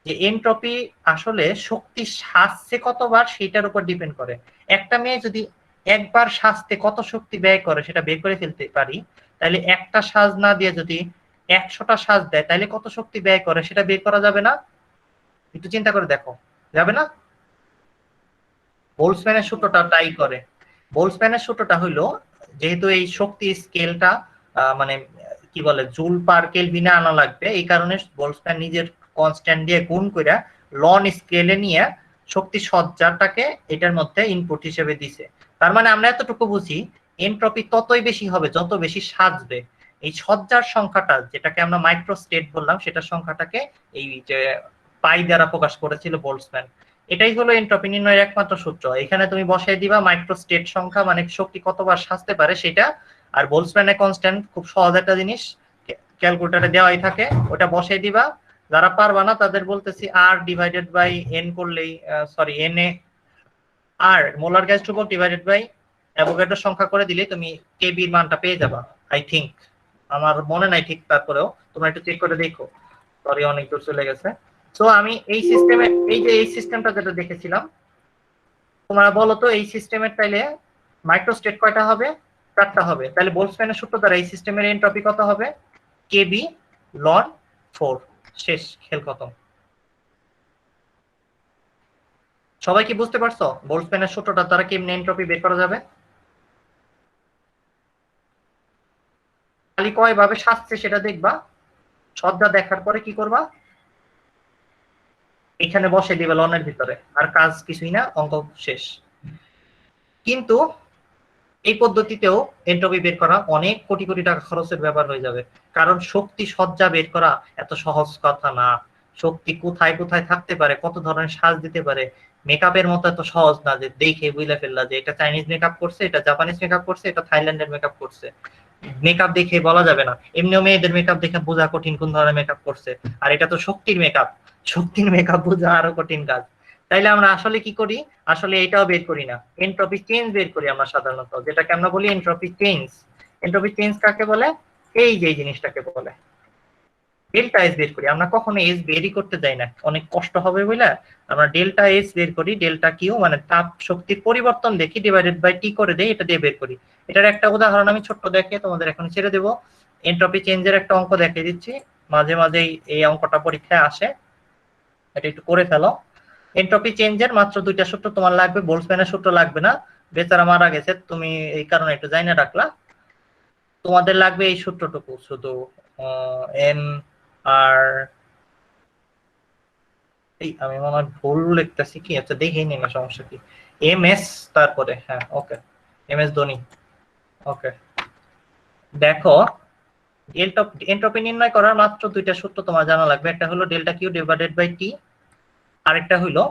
যে এনট্রপি আসলে শক্তি সাজছে কতবার সেটার উপর ডিপেন্ড করে। একটা মেয়ে যদি একবার সাজতে কত শক্তি ব্যয় করে সেটা বের করে ফেলতে পারি, তাহলে একটা সাজ না দিয়ে যদি 100টা সাজ দেয় তাহলে কত শক্তি ব্যয় করে সেটা বের করা যাবে না? একটু চিন্তা করে দেখো, যাবে না? বোলসম্যানের সূত্রটা তাই করে। বোলসম্যানের সূত্রটা হইলো, যেহেতু এই শক্তি স্কেলটা মানে কি বলে জুল পার কেলভিনে আনা লাগবে, এই কারণে বোলসম্যান নিজের কনস্ট্যান্ট দিয়ে গুণ করে লন স্কেলে নিয়ে শক্তি সজ্জাটাকে এটার মধ্যে ইনপুট হিসেবে দিছে। তার মানে আমরা এতটুকু বুঝি, এনট্রপি ততই বেশি হবে যত বেশি সাজবে। এই সজ্জার সংখ্যাটা, যেটাকে আমরা মাইক্রো স্টেট বললাম, সেটার সংখ্যাটাকে এই যে পাই দ্বারা প্রকাশ করেছিল বোলসম্যান। এটাই হলো এনট্রপি নির্ণয়ের একমাত্র সূত্র। এখানে তুমি বসাই দিবা মাইক্রো স্টেট সংখ্যা, মানে শক্তি কতবার সাজতে পারে সেটা, আর বোলসম্যানের কনস্ট্যান্ট খুব সহজ একটা জিনিস, ক্যালকুলেটরে দেওয়াই থাকে, ওটা বসাই দিবা। যারা পারবা না তাদের বলতেছি আর ডিভাইডেড বাই এন করলেই, sorry N A R molar gas ধ্রুবক ডিভাইডেড বাই অ্যাভোগাড্রোর সংখ্যা করে দিলে তুমি কেবি এর মানটা পেয়ে যাবা। আই থিংক, আমার মনে নাই ঠিক, তারপরেও তোমরা একটু চেক করে দেখো। সরি অনেক দূর চলে গেছে। সো আমি এই সিস্টেমে, এই যে এই সিস্টেমটা যেটা দেখেছিলাম, তোমরা বলো তো এই সিস্টেমের তাইলে মাইক্রোস্টেট কয়টা হবে? 4টা হবে। তাহলে বোলসম্যানের সূত্র দ্বারা এই সিস্টেমের এনট্রপি কত হবে? কেবি লন 4। শেষ, খেল খতম। সবাই কি বুঝতে পারছো বোলসম্যানের সূত্রটা দ্বারা কেমনে এনট্রপি বের করা যাবে? খালি কয় ভাবে সাজছে সেটা দেখবা, সজ্জা দেখার পরে কি করবা, এখানে বসে দিবে লনের ভিতরে, আর কাজ কিছুই না, অঙ্ক শেষ। কিন্তু এই পদ্ধতিতেও এনট্রপি বের করা অনেক কোটি কোটি টাকা খরচের ব্যাপার হয়ে যাবে, কারণ শক্তি সজ্জা বের করা এত সহজ কথা না। শক্তি কোথায় কোথায় থাকতে পারে, কত ধরনের সাজ দিতে পারে, মেকআপের মতো এত সহজ না যে দেখে বুঝলে ফেললা যে এটা চাইনিজ মেকআপ করছে, এটা জাপানিজ মেকআপ করছে, এটা থাইল্যান্ডের মেকআপ করছে। মেকআপ দেখে বলা যাবে না, এমনিও মেয়েদের মেকআপ দেখে বোঝা কঠিন কোন ধরনের মেকআপ করছে, আর এটা তো শক্তির মেকআপ, শক্তির মেকআপ বোঝা আরো কঠিন কাজ। তাইলে আমরা আসলে কি করি, আসলে এটাও বের করি না, এনট্রপি চেঞ্জ বের করি আমরা সাধারণত, যেটাকে আমরা বলি এনট্রপি চেঞ্জ। এনট্রপি চেঞ্জ কাকে বলে? এই যে জিনিসটাকে বলে ডেল্টা এস বের করি। আমরা কখনো এস বেরই করতে যাই না, অনেক কষ্ট হবে বুঝলা, আমরা ডেল্টা এস বের করি, ডেল্টা কিউ মানে তাপ শক্তির পরিবর্তন দেখি, ডিভাইডেড বাই টি করে দেই, এটা দিয়ে বের করি। এটার একটা উদাহরণ আমি ছোট্ট দেখে তোমাদের এখন ছেড়ে দেবো। এনট্রপি চেঞ্জের একটা অঙ্ক দেখিয়ে দিচ্ছি, মাঝে মাঝেই এই অঙ্কটা পরীক্ষায় আসে, এটা একটু করে ফেলো। এনট্রপি চেঞ্জের মাত্র 2টা সূত্র তোমার লাগবে, বোলসম্যানের সূত্র লাগবে না, বেচারা মারা গেছে, তুমি এই কারণে একটু জানা রাখলা। তোমাদের লাগবে এই সূত্রটুকু শুধু, এম আর এই আমি মনে হয় ভুল লিখতেছি কি, আচ্ছা দেখেই নি না, সমস্যা কি, এম এস তারপরে, হ্যাঁ ওকে, এম এস ধোনি। ওকে দেখো, এনট্রপি নির্ণয় করার মাত্র 2টা সূত্র তোমার জানা লাগবে, একটা হলো ডেল্টা কিউ ডিভাইডেড বাই টি, আরেকটা হলো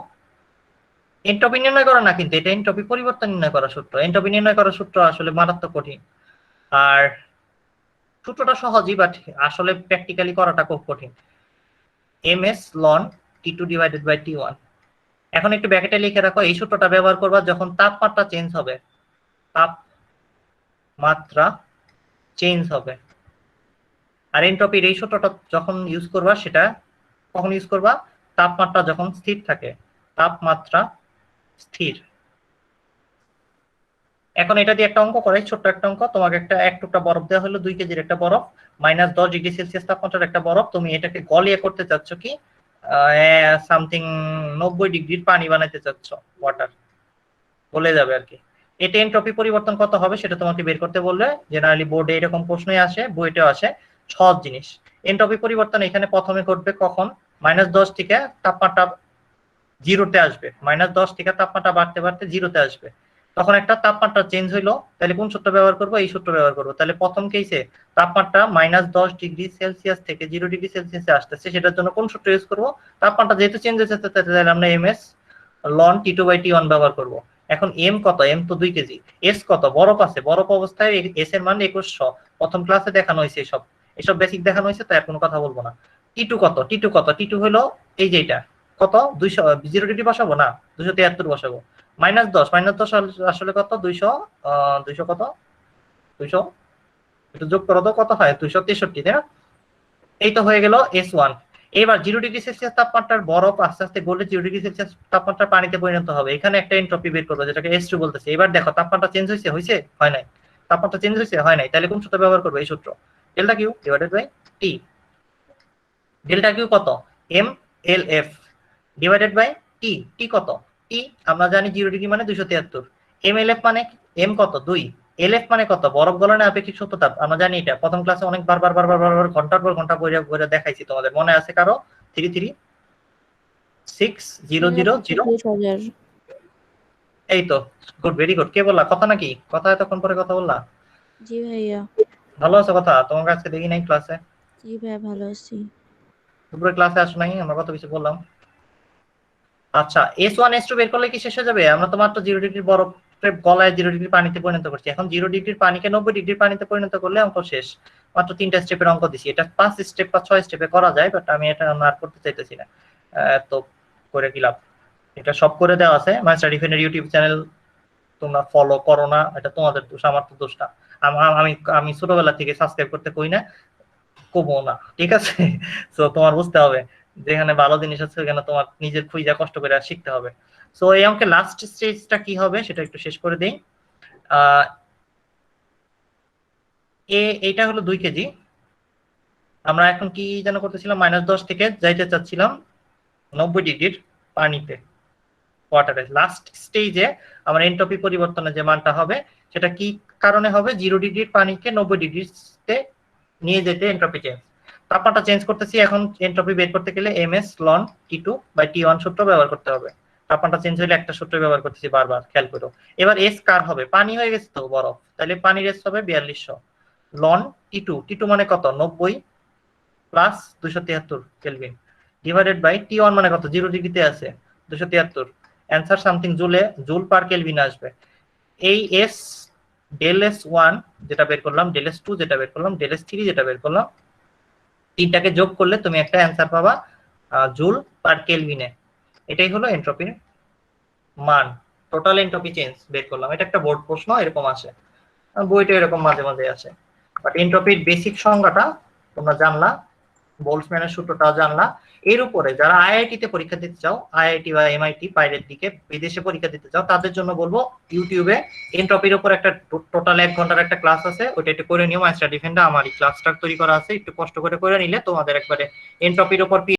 এনট্রপি নির্ণয় করা না, কিন্তু এটা এনট্রপি পরিবর্তন নির্ণয় করার সূত্র। এনট্রপি নির্ণয় করার সূত্র আসলে মারাত্মক কঠিন, আর সূত্রটা সহজই, বাট আসলে প্র্যাকটিক্যালি করাটা খুব কঠিন। এম এস লন T two divided by T one. এখন একটু ব্র্যাকেটে লিখে রাখো, এই সূত্রটা ব্যবহার করবা যখন তাপমাত্রা চেঞ্জ হবে, তাপমাত্রা চেঞ্জ হবে। আর এনট্রপির এই সূত্রটা যখন ইউজ করবা, সেটা কখন ইউজ করবা? তাপমাত্রা যখন স্থির থাকে, তাপমাত্রা স্থির। এখন এটা দিয়ে একটা অঙ্ক করে, ছোট্ট একটা অঙ্ক, তোমাকে এক টুকরা বরফ দেওয়া হলো, 2 কেজির একটা বরফ, -10 ডিগ্রি সেলসিয়াস তাপমাত্রার একটা বরফ, তুমি এটাকে গলিয়ে করতে চাচ্ছ কি সামথিং 90 ডিগ্রির পানি বানাইতে চাচ্ছ, ওয়াটার, গলে যাবে আর কি। এটা এনট্রপি পরিবর্তন কত হবে সেটা তোমাকে বের করতে বললে, জেনারেলি বোর্ডে এরকম প্রশ্নই আসে, বইতেও আসে, সহজ জিনিস। এনট্রপি পরিবর্তন এখানে প্রথমে ঘটবে কখন? -10 থেকে তাপমাত্রা জিরোতে আসবে, -10 থেকে তাপমাত্রা বাড়তে বাড়তে জিরোতে আসবে, তখন একটা তাপমাত্রা চেঞ্জ হইলো, তাহলে কোন সূত্র ব্যবহার করব? এই সূত্র ব্যবহার করব। তাহলে প্রথম কেসে তাপমাত্রা -10 ডিগ্রি সেলসিয়াস থেকে 0 ডিগ্রি সেলসিয়াসে আসতেছে, সেটার জন্য কোন সূত্র ইউজ করব? তাপমাত্রা যেহেতু চেঞ্জ হচ্ছে তাহলে আমরা ms ln T2/T1 ব্যবহার করব। এখন m কত? m তো 2 কেজি। s কত? বরফ আছে, বরফ অবস্থায় s এর মান 2100। প্রথম ক্লাসে দেখানো হয়েছে এসব বেসিক দেখানো হয়েছে, তাই আর কোনো কথা বলবো না। T2 কত? T2 কত? T2 হলো এই যে এটা কত? 200 0 ডিগ্রি বসাবো না, 273 বসাবো। -10 আসলে কত? 200 200 কত? 200 একটু যোগ করো তো, কত হয়? 263, তাই না? এই তো হয়ে গেল S1। এবার 0 ডিগ্রি সেলসিয়াস তাপমাত্রার বরফ আস্তে আস্তে গলে 0 ডিগ্রি সেলসিয়াস তাপমাত্রার পানিতে পরিণত হবে। এখানে একটা এনট্রপি বের করবো, যেটাকে S2 বলতেছে। এবার দেখো তাপমাত্রা চেঞ্জ হয়েছে, হয় নাই? তাপমাত্রা চেঞ্জ হয়েছে, হয় নাই? তাহলে কোন সূত্র ব্যবহার করবো? এই সূত্র, delta Q divided by T. Delta Q কত? mLf divided by T. T কত? টি আমরা জানি 0 ডিগ্রি মানে 273। mLf মানে m কত? 2। LF মানে কত? বরফ গলনে আপেক্ষিক সত্য তাপ। আমরা জানি এটা প্রথম ক্লাসে অনেক বারবার ঘন্টার পর ঘন্টা বইরা দেখাইছি, তোমাদের মনে আছে কারো? 3360000। এই তো, গুড, ভেরি গুড। কে বললা কথা নাকি? কথা এতক্ষণ পরে কথা বললা? জি ভাইয়া। ভালো আছো? কথা তোমার কাছে দেখি নাই ক্লাসে। জি ভাইয়া ভালো আছি। দুপুরে ক্লাসে আসো নাই, আমরা কত কিছু বললাম। আচ্ছা, S1 S2 বের করলে কি শেষ হয়ে যাবে? আমরা তো মাত্র 0 ডিগ্রি বরফের গলায় 0 ডিগ্রি পানিতে পরিণত করছি। এখন 0 ডিগ্রির পানিকে 90 ডিগ্রির পানিতে পরিণত করলে অঙ্ক শেষ। মাত্র 3টা স্টেপের অঙ্ক দিছি। এটা 5 স্টেপ বা 6 স্টেপে করা যায়, বাট আমি এটা আর করতে চাইতেছি না। তো করে কি লাভ? এটা সব করে দেওয়া আছে। মাই স্টাডি ফ্রেন্ডের ইউটিউব চ্যানেল তোমরা ফলো করো না, এটা তোমাদের দোষ, আমার তো দোষ না। আমি ছোটবেলা থেকে সাবস্ক্রাইব করতে কই না, কমো না, ঠিক আছে? সো তোমার বুঝতে হবে যেখানে ভালো জিনিস আছে ওখানে তোমার নিজের খুঁজা কষ্ট করে শিখতে হবে। সো এই অঙ্কের লাস্ট স্টেজটা কি হবে সেটা একটু শেষ করে দেই। এইটা হলো 2 কেজি। আমরা এখন কি যেন করতেছিলাম? -10 থেকে যাইতে চাচ্ছিলাম 90 ডিগ্রির পানিতে, ওয়াটারে। লাস্ট স্টেজে আমার এনট্রপি পরিবর্তনের যে মানটা হবে সেটা কি কারণে হবে? 0 ডিগ্রির পানিকে 90 ডিগ্রিতে নিয়ে যেতে এনট্রপি চেঞ্জ। তাপমাত্রা চেঞ্জ করতেছি, এখন এনট্রপি বের করতে গেলে ms ln T2/T1 সূত্র ব্যবহার করতে হবে। তাপমাত্রা চেঞ্জ হলে একটা সূত্র ব্যবহার করতেছি বারবার, খেয়াল করো। এবার s কার হবে? পানি হয়ে গেছে তো বরফ, তাহলে পানির s হবে 4200 ln T2 মানে কত? 90 plus 273 kelvin divided by T1 মানে কত? 0 ডিগ্রিতে আছে 273। Answer something joule per kelvin আসবে। এই s ডেল S1 যেটা বের করলাম, ডেল S2 যেটা বের করলাম, ডেল S3 যেটা বের করলাম, তিনটাকে যোগ করলে তুমি একটা অ্যান্সার পাবা জুল পার কেলভিনে। এটাই হলো এনট্রপির মান। টোটাল এনট্রপি চেঞ্জ বের করলাম। এটা একটা বোর্ড প্রশ্ন, এরকম আসে, বইটা এরকম মাঝে মাঝে আসে। বাট এনট্রপির বেসিক সংজ্ঞাটা তোমরা জানলা, বোল্টজম্যানের সূত্রটা জানলা। এর উপরে যারা আইআইটিতে পরীক্ষা দিতে চাও, আইআইটি বা এমআইটি বাইরের দিকে বিদেশে পরীক্ষা দিতে চাও, তাদের জন্য বলবো ইউটিউবে এনট্রপির উপর একটা টোটাল 1 ঘন্টার একটা ক্লাস আছে, ওটা একটু করে নিও। মাই স্টাডি ফ্রেন্ডে আমার এই ক্লাসটা তৈরি করা আছে, একটু কষ্ট করে নিলে তোমাদের একবারে এনট্রপির উপর